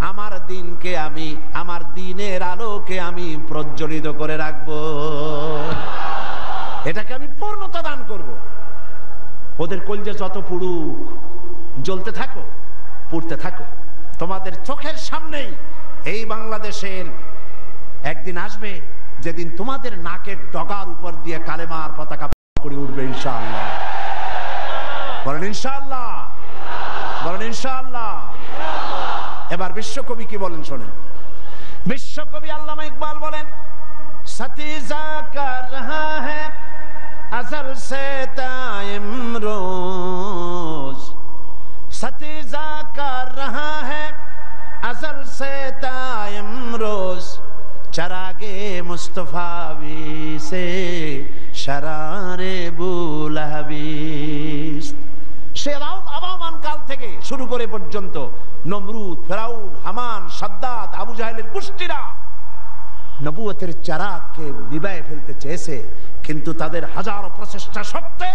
আমার দিনকে আমি, আমার দিনের আলোকে আমি প্রজ্বলিত করে রাখবো, এটাকে আমি পূর্ণতা দান করব। ওদের কলজে যত পুড়ুক, জ্বলতে থাকো, পুড়তে থাকো। তোমাদের চোখের সামনেই এই বাংলাদেশের একদিন আসবে যেদিন তোমাদের নাকের ডগার উপর দিয়ে কালেমার পতাকা করে উঠবে, ইনশাআল্লাহ। বলেন ইনশাআল্লাহ। বলেন ইনশাআল্লাহ। এবার বিশ্বকবি কি বলেন শোনেন। বিশ্বকবি আল্লামা ইকবাল বলেন, সতীজা কর রহা হ্যায় अज़ल से ताइम रोज, सतीजा कर रहा है अज़ल से ताइम रोज, चरागे मुस्तफावी से शरारे बुलहबीस। সে আবামান কাল থেকে শুরু করে পর্যন্ত নমরুদ, ফেরাউন, হামান, সাদ্দাত, আবু জাহেলের গোষ্ঠীরা নবুয়তের চারাগকে নিভায়ে ফেলতে চেয়েছে, কিন্তু তাদের হাজারো প্রচেষ্টা সত্ত্বে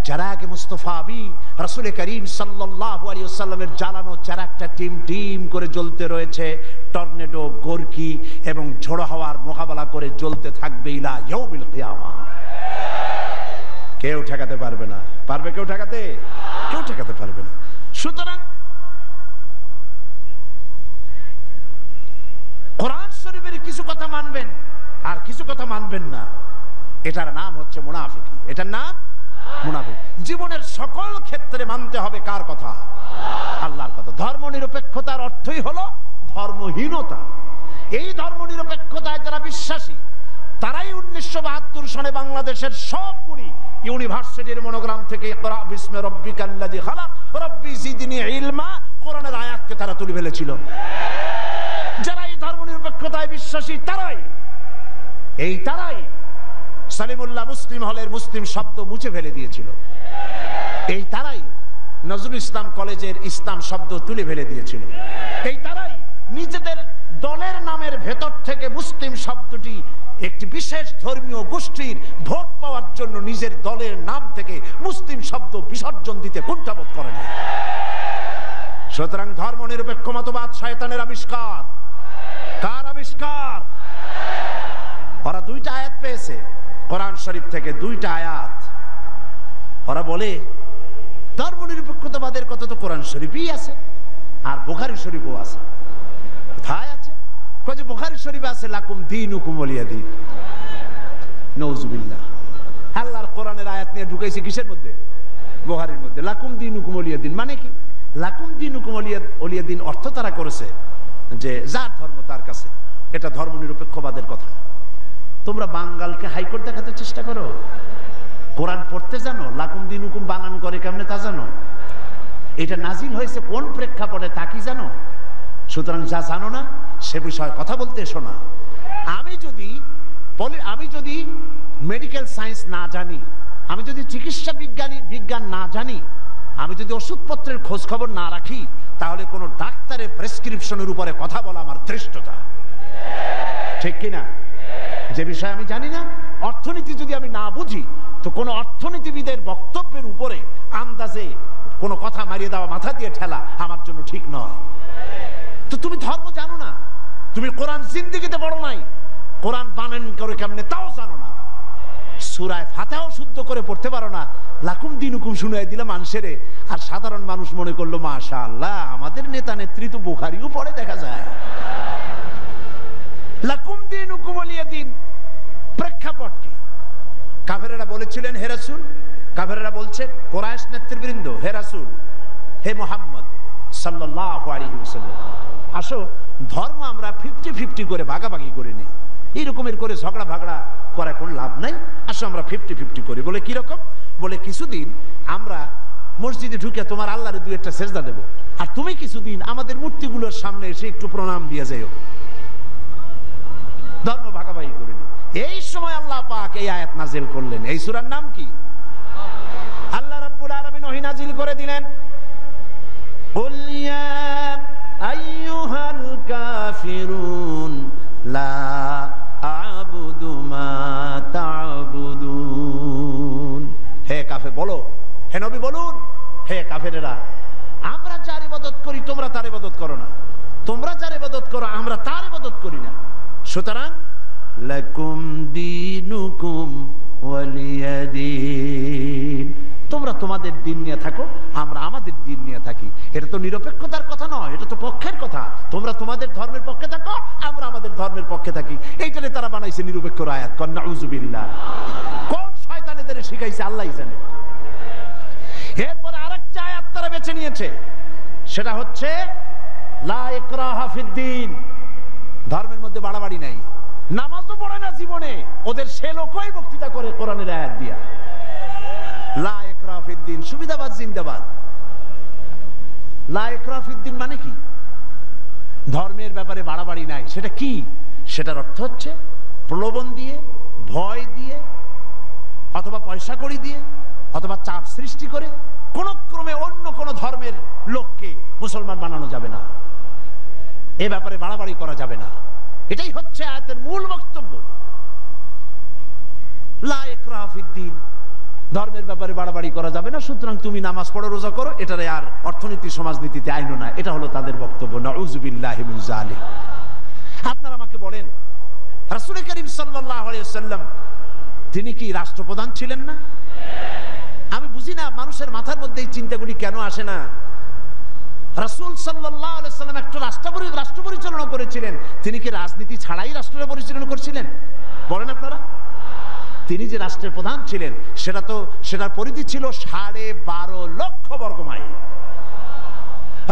চারাগে মুস্তাফাবি রাসূল করিম সাল্লাল্লাহু আলাইহি ওয়াসাল্লামের জ্বালানো চারাগটা টিম টিম করে জ্বলতে রয়েছে। টর্নেডো, গর্কি এবং ঝড়ো হাওয়ার মোকাবেলা করে জ্বলতে থাকবে ইলা ইয়াউমিল কিয়ামা। কেউ ঠেকাতে পারবে না। পারবে কেউ ঠেকাতে? কেউ ঠেকাতে পারবে না। সুতরাং কোরআন শরীফের কিছু কথা মানবেন আর কিছু কথা মানবেন না, এটার নাম হচ্ছে মুনাফিকি। এটার নাম মুনাফিক। জীবনের সকল ক্ষেত্রে মানতে হবে কার কথা? আল্লাহর কথা। ধর্ম নিরপেক্ষতার অর্থই হলো ধর্মহীনতা। এই ধর্ম নিরপেক্ষতায় যারা বিশ্বাসী তারাই 1972 সনে বাংলাদেশের সবগুলি ইউনিভার্সিটির মনোগ্রাম থেকে ইকরা বিসমি রাব্বিকাল্লাযী খালাক রব্বি জিদনি ইলমা কোরআনের আয়াতকে তারা তুলে ফেলেছিল। যারা এই ধর্ম নিরপেক্ষতায় বিশ্বাসী তারাই সালিমুল্লাহ মুসলিম হলের মুসলিম শব্দ মুছে ফেলে দিয়েছিল। এই তারাই নজরুল ইসলাম কলেজের ইসলাম শব্দ তুলে ফেলে দিয়েছিল। এই তারাই নিজেদের দলের নামের ভেতর থেকে মুসলিম শব্দটি একটি বিশেষ ধর্মীয় গোষ্ঠীর ভোট পাওয়ার জন্য নিজের দলের নাম থেকে মুসলিম শব্দ বিসর্জন দিতে কুণ্ঠাবোধ করে না। সুতরাং ধর্ম নিরপেক্ষ মতবাদ শয়তানের আবিষ্কার। কার আবিষ্কার? ওরা দুইটা আয়াত পেয়েছে কোরআন শরীফ থেকে, দুইটা আয়াত। ওরা বলে ধর্ম নিরপেক্ষতাবাদের কথা তো কোরআন শরীফই আছে আর বুখারী শরীফও আছে। কোথায় আছে? কয় যে বুখারী শরীফে আছে লাকুম দীনুকুম ওয়ালিয়া দীন। নাউযুবিল্লাহ। আল্লাহর কোরআনের আয়াত নিয়ে ঢুকাইছে কিসের মধ্যে? বুখারীর মধ্যে। লাকুম দীনুকুম ওয়ালিয়া দীন মানে কি? লাকুম দীনুকুম ওয়ালিয়া দীন অর্থ তারা করেছে যে যার ধর্ম তার কাছে। এটা ধর্ম নিরপেক্ষবাদের কথা। তোমরা বাঙ্গালকে হাইকোর্ট দেখাতে চেষ্টা করো। কোরআন পড়তে জানো? লাকুম দীনুকুম বানান করে কেমনে তা জানো? এটা নাজিল হয়েছে কোন প্রেক্ষাপটে তা কি জানো? সুতরাং যা জানো না সে বিষয়ে কথা বলতে এসো না। আমি যদি মেডিকেল সায়েন্স না জানি, আমি যদি চিকিৎসা বিজ্ঞান না জানি, আমি যদি ওষুধপত্রের খোঁজ খবর না রাখি, তাহলে কোনো ডাক্তারের প্রেসক্রিপশনের উপরে কথা বলা আমার ধৃষ্টতা। ঠিক কিনা? যে বিষয় আমি জানি না, অর্থনীতি যদি আমি না বুঝি, তো কোনো অর্থনীতিবিদের বক্তব্যের উপরে আন্দাজে কোনো কথা মারিয়ে দেওয়া, মাথা দিয়ে ঠেলা আমার জন্য ঠিক নয়। তো তুমি ধর্ম জানো না, তুমি কোরআন জিন্দেগিতে পড়ো নাই, কোরআন বানান করে কেমনে তাও জানো না, সূরা ফাতিহাও শুদ্ধ করে পড়তে পারো না, লাকুম দীনুকুম শুনাই দিলে মানুষেরে, আর সাধারণ মানুষ মনে করলো মাশাআল্লাহ আমাদের নেতা নেত্রী তো বুখারীও পড়ে দেখা যায়। লাকুম দীনুকুম ওয়ালিয়া দীন প্রেক্ষাপট কি? কাফেরেরা বলেছিলেন হে রাসূল, কাফেরেরা বলছেন কুরাইশ নেতৃবৃন্দ, হে রাসূল, হে মুহাম্মদ সাল্লাল্লাহু আলাইহি ওয়াসাল্লাম, আসো ধর্ম আমরা 50-50 করে ভাগাভাগি করে নিই। এইরকমের করে ঝগড়া ভাগড়া করে কোনো লাভ নাই, আসো আমরা 50-50 করি। বলে কিরকম? বলে কিছুদিন আমরা মসজিদে ঢুকে তোমার আল্লাহরে দুই একটা সেজদা দেব, আর তুমি কিছুদিন আমাদের মূর্তিগুলোর সামনে এসে একটু প্রণাম দিয়ে যাইও। ধর্ম ভাগাভাগি করে নিই। এই সময় আল্লাহ পাক এই আয়াত নাজিল করলেন। এই সূরার নাম কি? আল্লাহ রাব্বুল আলামিন ওহী নাজিল করে দিলেন, কুল ইয়া আইয়ুহাল কাফিরুন লা আ'বুদু মা তা'বুদুন। হে কাফের বলো, হে নবী বলুন, হে কাফেরেরা, আমরা যার ইবাদত করি তোমরা তার ইবাদত করো না, তোমরা যার ইবাদত করো আমরা তার ইবাদত করি না। সুতরাং লাকুম দীনুকুম ওয়ালিয়া দীন, তোমরা তোমাদের দিন নিয়ে থাকো, আমরা আমাদের দিন নিয়ে থাকি। এটা তো নিরপেক্ষতার কথা নয়, এটা তো পক্ষের কথা। তোমরা তোমাদের ধর্মের পক্ষে থাকো, আমরা আমাদের ধর্মের পক্ষে থাকি। এইটারে তারা বানাইছে নিরপেক্ষর আয়াত। নাউযুবিল্লাহ। কোন শয়তান এদের শিখাইছে আল্লাহই জানে। এরপরে আরেকটা আয়াত তারা বেছে নিয়েছে, সেটা হচ্ছে লা ইকরাহা ফিদ্দিন, ধর্মের মধ্যে বাড়াবাড়ি নাই। নামাজও পড়ে না জীবনে, ওদের সে লোকই বক্তৃতা করে কোরআনের আয়াত দিয়া। লা ইকরাহা ফিদ্দিন, সুবিধাবাদ জিন্দাবাদ। লা ইকরাহা ফিদ্দিন মানে কি? ধর্মের ব্যাপারে বাড়াবাড়ি নাই। সেটা কি? সেটার অর্থ হচ্ছে প্রলোভন দিয়ে, ভয় দিয়ে, অথবা পয়সা কড়ি দিয়ে, অথবা চাপ সৃষ্টি করে কোন ক্রমে অন্য কোন ধর্মের লোককে মুসলমান বানানো যাবে না, এ ব্যাপারে বাড়াবাড়ি করা যাবে না। এটাই হচ্ছে আয়াতের মূল বক্তব্য। লা ইকরাহা ফিদ্দিন, ধর্মের ব্যাপারে বাড়াবাড়ি করা যাবে না, সুতরাং তুমি নামাজ পড়ো, রোজা করো, এটারে আর অর্থনীতি সমাজনীতিতে আইনো না। এটা হলো তাদের বক্তব্য। নাউযুবিল্লাহি মিন যালিক। আপনারা আমাকে বলেন, রাসূল করিম সাল্লাল্লাহু আলাইহি ওয়াসাল্লাম তিনি কি রাষ্ট্রপ্রধান ছিলেন না? আমি বুঝি না মানুষের মাথার মধ্যে এই চিন্তাগুলি কেন আসে না। রাসূল সাল্লাল্লাহু আলাইহি ওয়াসাল্লাম একটা রাষ্ট্র পরিচালনা করেছিলেন। তিনি কি রাজনীতি ছাড়াই রাষ্ট্র পরিচালনা করেছিলেন? বলেন আপনারা। তিনি যে রাষ্ট্রের প্রধান ছিলেন, সেটার পরিধি ছিল 12.5 লক্ষ বর্গ মাইল।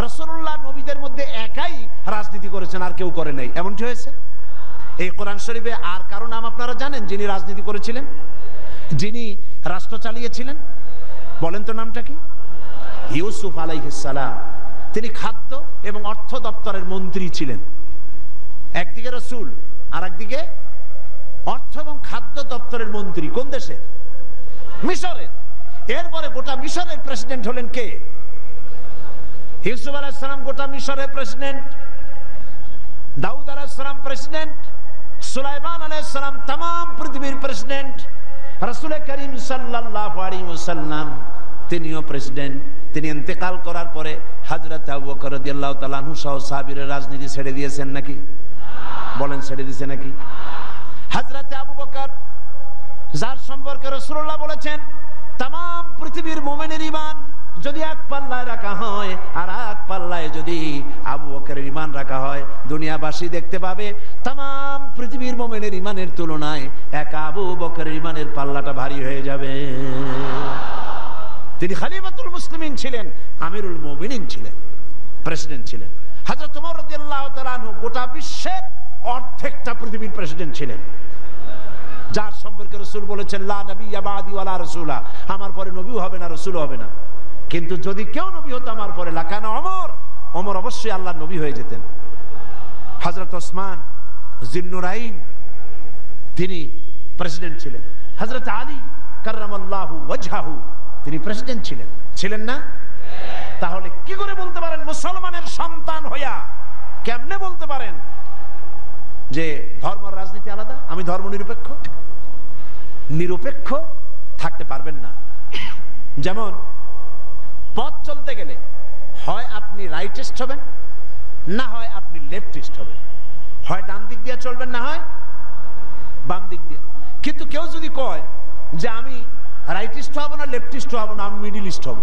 রাসূলুল্লাহ নবীদের মধ্যে একাই রাজনীতি করেছেন, আর কেউ করে নাই। এমনটি হয়েছে? এই কোরআন শরীফে আর কারো নাম আপনারা জানেন যিনি রাজনীতি করেছিলেন, যিনি রাষ্ট্র চালিয়েছিলেন? বলেন তো নামটা কি? ইউসুফ আলাইহিস সালাম। তিনি খাদ্য এবং অর্থ দপ্তরের মন্ত্রী ছিলেন। একদিকে রাসূল, আর একদিকে অর্থ এবং খাদ্য দপ্তরের মন্ত্রী। কোন দেশের? মিশরের। এরপরে গোটা মিশরের প্রেসিডেন্ট হলেন কে? ইউসুফ আলাইহিস সালাম গোটা মিশরের প্রেসিডেন্ট, দাউদ আলাইহিস সালাম প্রেসিডেন্ট, সুলাইমান আলাইহিস সালাম तमाम পৃথিবীর প্রেসিডেন্ট, রাসূল করিম সাল্লাল্লাহু আলাইহি ওয়াসাল্লাম তিনিও প্রেসিডেন্ট। তিনি ইন্তেকাল করার পরে হযরত আবু বকর রাদিয়াল্লাহু তাআলা আনহু সহ সাহাবীরা রাজনীতি ছেড়ে দিয়েছেন নাকি? বলেন, ছেড়ে দিয়েছে নাকি? হযরত আবু বকর, যার সম্পর্কে রাসূলুল্লাহ বলেছেন तमाम পৃথিবীর মুমিনের ঈমান যদি এক পাল্লায় রাখা হয়, আর এক পাল্লায় যদি আবু বকরের ঈমান রাখা হয়, দুনিয়াবাসী দেখতে পাবে तमाम পৃথিবীর মুমিনের ঈমানের তুলনায় এক আবু বকরের ঈমানের পাল্লাটা ভারী হয়ে যাবে। তিনি খলিফাতুল মুসলিমিন ছিলেন, আমিরুল মুমিনিন ছিলেন, প্রেসিডেন্ট ছিলেন। হযরত ওমর রাদিয়াল্লাহু তাআলা আনহু গোটা বিশ্বের অর্ধেকটা পৃথিবীর প্রেসিডেন্ট ছিলেন, যার সম্পর্কে রাসূল বলেছেন লা নবিয়্যা বাদি ওয়ালা রাসূলা, আমার পরে নবীও হবে না, রাসূলও হবে না। কিন্তু যদি কেউ নবী হতো আমার পরে, লাকানা ওমর, ওমর অবশ্যই আল্লাহর নবী হয়ে যেতেন। হযরত ওসমান জিন্নুরাইন তিনি প্রেসিডেন্ট ছিলেন। হযরত আলী কাররামাল্লাহু ওয়াজহাহু তিনি প্রেসিডেন্ট ছিলেন, ছিলেন না? তাহলে কি করে বলতে পারেন মুসলমানের সন্তান হইয়া, কেমনে বলতে পারেন যে ধর্ম রাজনীতি আলাদা, আমি ধর্ম নিরপেক্ষ? নিরপেক্ষ থাকতে পারবেন না। যেমন পথ চলতে গেলে হয় আপনি রাইটিস্ট হবেন, না হয় আপনি লেফটিস্ট হবেন। হয় ডান দিক দিয়ে চলবেন, না হয় বাম দিক দিয়ে। কিন্তু কেউ যদি কয় যে আমি রাইটিস্ট হব না, লেফটিস্ট হব না, আমি মিডিলিস্ট হব,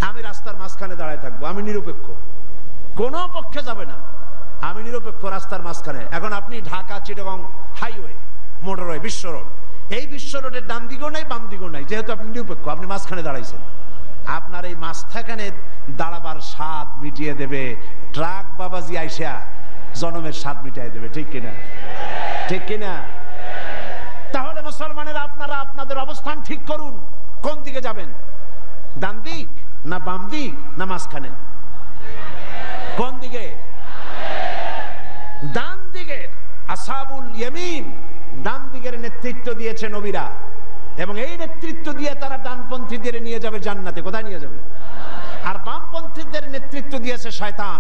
আমি রাস্তার মাঝখানে দাঁড়ায় থাকবো, আমি নিরপেক্ষ, কোনো পক্ষে যাবে না, আমি নিরপেক্ষ রাস্তার মাঝখানে। এখন আপনি ঢাকা চিটাগং হাইওয়ে, মোটরওয়ে, বিশ্ব রোড, এই বিশ্ব রোডের ডান দিকেও নাই, বাম দিকেও নাই, যেহেতু আপনি নিরপেক্ষ, আপনি মাঝখানে দাঁড়াইছেন। আপনার এই মাঝখানে দাঁড়াবার স্বাদ মিটিয়ে দেবে ট্রাক বাবাজি আইসা, জনমের স্বাদ মিটিয়ে দেবে। ঠিক কিনা? ঠিক কিনা? তাহলে মুসলমানেরা আপনারা আপনাদের অবস্থান ঠিক করুন, কোন দিকে যাবেন? ডান দিক না বাম দিক না মাঝখানে? কোন দিকে? ডান দিকে। আসহাবুল ইয়ামিন, ডান দিকের নেতৃত্ব দিয়েছে নবীরা, এবং এই নেতৃত্ব দিয়ে তারা ডানপন্থীদের নিয়ে যাবে জান্নাতে। কোথায় নিয়ে যাবে? আর বামপন্থীদের নেতৃত্ব দিয়েছে শয়তান।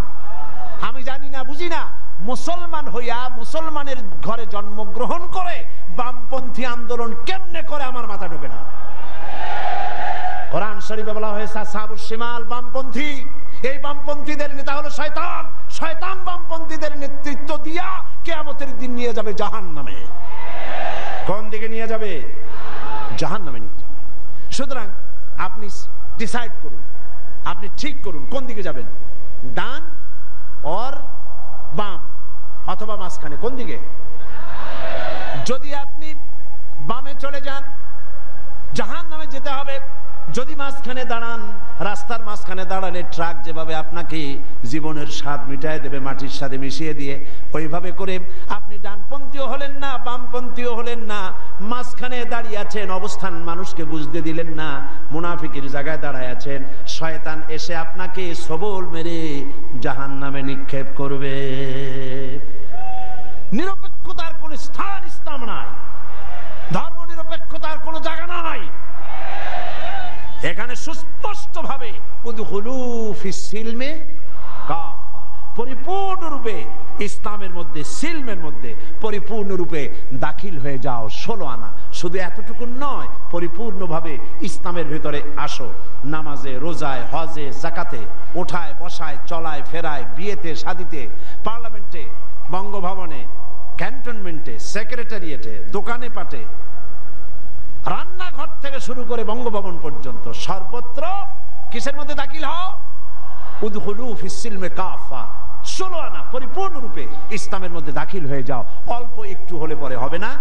আমি জানি না, বুঝি না, মুসলমান হইয়া মুসলমানের ঘরে জন্মগ্রহণ করে বামপন্থী আন্দোলন কেমনে করে আমার মাথা ঢোকে না। কোরআন শরীফে বলা হয়েছে আসহাবুশ শিমাল, বামপন্থী। এই বামপন্থীদের নেতা হলো শয়তান। শয়তান বামপন্থীদের নেতৃত্ব দিয়া কিয়ামতের দিন নিয়ে যাবে জাহান্নামে। কোন দিকে নিয়ে যাবে? জাহান্নামে নিয়ে যাবে। সুতরাং আপনি ডিসাইড করুন, আপনি ঠিক করুন কোন দিকে যাবেন, ডান অর বাম, অথবা মাঝখানে। কোন দিকে? যদি আপনি বামে চলে যান জাহান্নামে যেতে হবে, যদি মাঝখানে দাঁড়ান, রাস্তার মাঝখানে দাঁড়ালে ট্রাক যেভাবে আপনাকে জীবনের স্বাদ মিটায় দেবে মাটির সাথে মিশিয়ে দিয়ে, ওইভাবে করে আপনি ডানপন্থীও হলেন না, বামপন্থীও হলেন না, মাঝখানে দাঁড়িয়ে আছেন, অবস্থান মানুষকে বুঝতে দিলেন না, মুনাফিকের জায়গায় দাঁড়ায় আছেন। শয়তান এসে আপনাকে সবল মেরে জাহান্নামে নিক্ষেপ করবে। নিরপেক্ষতার কোন স্থান ইসলাম নাই, ধর্ম নিরপেক্ষতার কোন জায়গা নাই। এখানে সুস্পষ্ট ভাবে উদখুলু ফিস সিলমে কাফা, পরিপূর্ণরূপে ইসলামের মধ্যে, সিলমের মধ্যে পরিপূর্ণরূপে দাখিল হয়ে যাও। 16 আনা শুধু এতটুকু নয়, পরিপূর্ণভাবে ইসলামের ভিতরে আসো। নামাজে, রোজায়, হজে, জাকাতে, ওঠায় বসায়, চলায় ফেরায়, বিয়েতে শাদিতে, পার্লামেন্টে, বঙ্গভবনে, ক্যান্টনমেন্টে, সেক্রেটারিয়েটে, দোকানে পাটে, রান্নাঘর থেকে শুরু করে বঙ্গভবন পর্যন্ত সর্বত্র কিসের মধ্যে দাখিল হও? উদখুলু ফিস সিলমে কাফা, 16 আনা পরিপূর্ণরূপে ইসলামের মধ্যে দাখিল হয়ে যাও। অল্প একটু হলে পরে হবে না,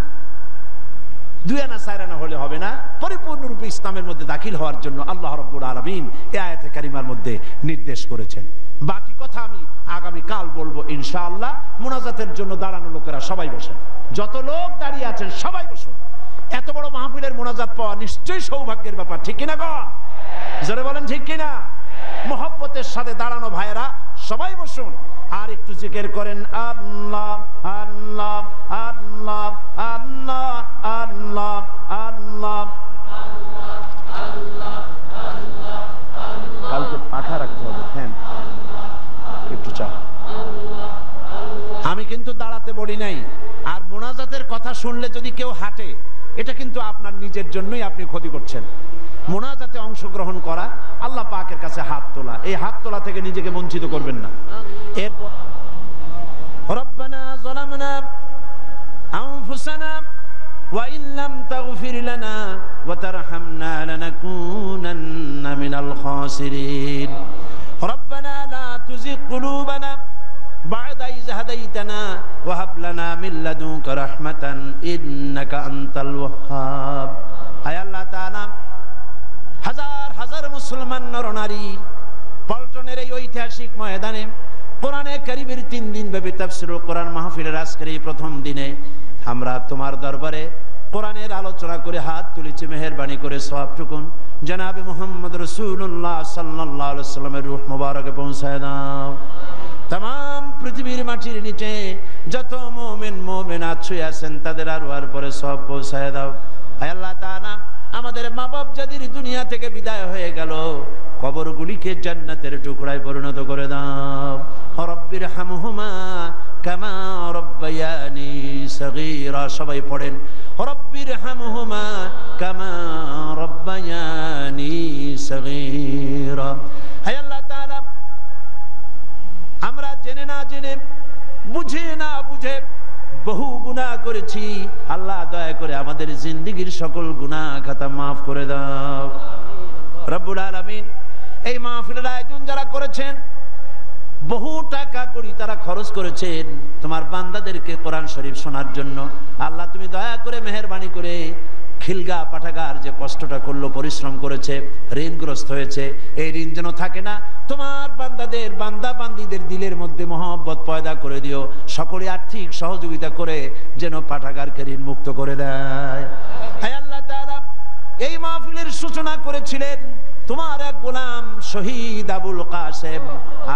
2 আনা 4 আনা হলে হবে না, পরিপূর্ণরূপে ইসলামের মধ্যে দাখিল হওয়ার জন্য আল্লাহ রাব্বুল আলামিন এই আয়াতে কারিমার মধ্যে নির্দেশ করেছেন। বাকি কথা আমি আগামী কাল বলবো ইনশাআল্লাহ। মুনাজাতের জন্য দাঁড়ানো লোকেরা সবাই বসেন, যত লোক দাঁড়িয়ে আছেন সবাই বসুন। এত বড় মাহফিলের মোনাজাত পাওয়া নিশ্চয়ই সৌভাগ্যের ব্যাপার, ঠিক কিনা গো? জোরে বলেন ঠিক কিনা? মহব্বতের সাথে দাঁড়ানো ভাইয়েরা সবাই বসুন, আর একটু জিকির করেন আল্লাহ আল্লাহ আল্লাহ আল্লাহ আল্লাহ আল্লাহ। কালকে পাঠা রাখতে হবে, ফ্যান একটু চা। আমি কিন্তু দাঁড়াতে বলি নাই। আর মোনাজাতের কথা শুনলে যদি কেউ হাঁটে, এটা কিন্তু আপনার নিজের জন্যই আপনি ক্ষতি করছেন। মোনাজাতে অংশগ্রহণ করা, আল্লাহ পাকের কাছে হাত তোলা, এই হাত তোলা থেকে নিজেকে বঞ্চিত করবেন না। এরপর রব্বানা যালামনা আনফুসানা ওয়া ইন লাম তাগফির লানা ওয়া তারহামনা লানাকুনান্না মিনাল খাসিরিন। রব্বানা লা তুযিগ কুলুবানা বা'দা ইয হাদাইতানা ওয়া হাব লানা মিন লাদুনকা রাহমাতান ইন্নাকা আনতাল ওয়াহ্হাব। আয় আল্লাহ তাআলা, হাজার হাজার মুসলমান নরনারী পল্টনের এই ঐতিহাসিক ময়দানে কোরআনে কারীমের 3 দিন ব্যাপী তাফসীরুল কোরআন মাহফিলের আজকের এই প্রথম দিনে আমরা তোমার দরবারে কোরআনের আলোচনা করে হাত তুলেছি। মেহেরবানি করে সওয়াবটুকুন জনাবে মুহাম্মদ রাসূলুল্লাহ সাল্লাল্লাহু আলাইহি ওয়াসাল্লামের রূহ মুবারকে পৌঁছায় দাও। तमाम পৃথিবীর মাটির নিচে যত মুমিন মুমিনাত শুয়ে আছেন তাদের আরওয়ার পরে সব পৌঁছায় দাও। হে আল্লাহ তাআলা, আমাদের মা বাপ যাদের দুনিয়া থেকে বিদায় হয়ে গেল, কবরগুলিকে জান্নাতের টুকরায় পরিণত করে দাও। রব্বির হামহুমা কামা রব্বায়ানি সগীরা। সবাই পড়েন রব্বির হামহুমা কামা রব্বায়ানি সগীরা। হে আল্লাহ তাআলা, আমরা জেনে না জেনে, বুঝে না বুঝে বহু গুনাহ করেছি। আল্লাহ দয়া করে আমাদের জিন্দেগীর সকল গুনাহ খাতা মাফ করে দাও রব্বুল আলামিন। এই মাহফিলের আয়োজন যারা করেছেন, বহু টাকা করি তারা খরচ করেছেন তোমার বান্দাদেরকে কোরআন শরীফ শোনার জন্য। আল্লাহ তুমি দয়া করে মেহেরবানি করে খিলগা পাঠাগার যে কষ্টটা করলো, পরিশ্রম করেছে, ঋণগ্রস্ত হয়েছে, এই ঋণ যেন থাকে না। তোমার বান্দাদের, বান্দা বান্দীদের দিলের মধ্যে মহব্বত পয়দা করে দিও। সকলে আর্থিক সহযোগিতা করে যেন পাঠাগারকে ঋণ মুক্ত করে দেয়। হে আল্লাহ তাআলা, এই মাহফিলের সূচনা করেছিলেন তোমার এক গোলাম শহীদ আবুল কাসেম,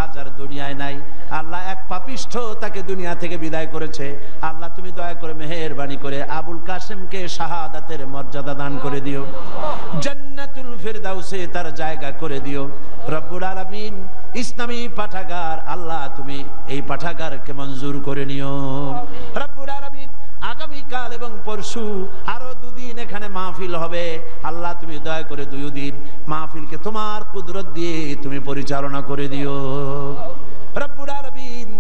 আজ আর দুনিয়ায় নাই। আল্লাহ এক পাপিষ্ঠ তাকে দুনিয়া থেকে বিদায় করেছে। আল্লাহ তুমি দয়া করে মেহেরবানি করে আবুল কাসেমকে শাহাদাতের মর্যাদা দান করে দিও, জান্নাতুল ফিরদাউসে তার জায়গা করে দিও রব্বুল আলামিন। ইসলামী পাঠাগার, আল্লাহ তুমি এই পাঠাগারকে মঞ্জুর করে নিও রব্বুল আলামিন। আগামীকাল এবং পরশু আরো 2 দিন এখানে মাহফিল হবে। আল্লাহ তুমি দয়া করে 2 দিন মাহফিলকে তোমার কুদরত দিয়ে তুমি পরিচালনা করে দিও রব্বুল আলামিন।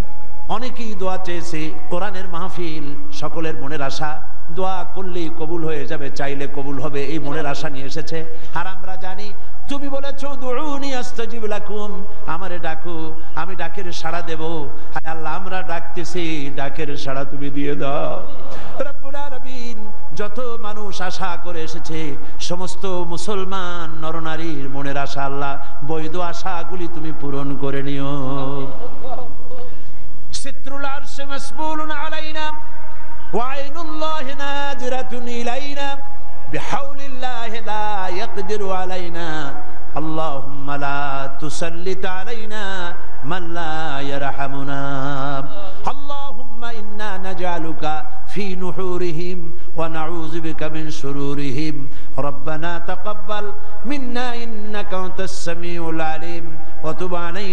অনেকেই দোয়া চেয়েছে, কোরআনের মাহফিল সকলের মনের আশা, দোয়া করলেই কবুল হয়ে যাবে, চাইলে কবুল হবে, এই মনের আশা নিয়ে এসেছে। আর আমরা জানি তুমি বলেছো দুউনি আস্তাজিব লাকুম, আমারে ডাকো আমি ডাকের সাড়া দেব। হায় আল্লাহ, আমরা ডাকতেছি, ডাকের সাড়া তুমি দিয়ে দাও রব্বুল আলামিন। যত মানুষ আশা করে এসেছে সমস্ত মুসলমান নরনারীর মনের আশা আল্লাহ বৈধ আশাগুলি তুমি পূরণ করে নিও। সিত্রুল আরশে মাসবুলুন আলাইনা ওয়া আইনুল্লাহি নাজিরাতুন ইলাইনা বিহাউলিল্লাহি লা ইয়াকদিরু আলাইনা আল্লাহুম্মা লা তুসাল্লিত আলাইনা মান লা ইয়ারহামুনা আল্লাহুম্মা ইন্না নাজআলুকা في نحورهم ونعوذ بك من شرورهم ربنا تقبل منا إنك أنت السميع العليم وتب علينا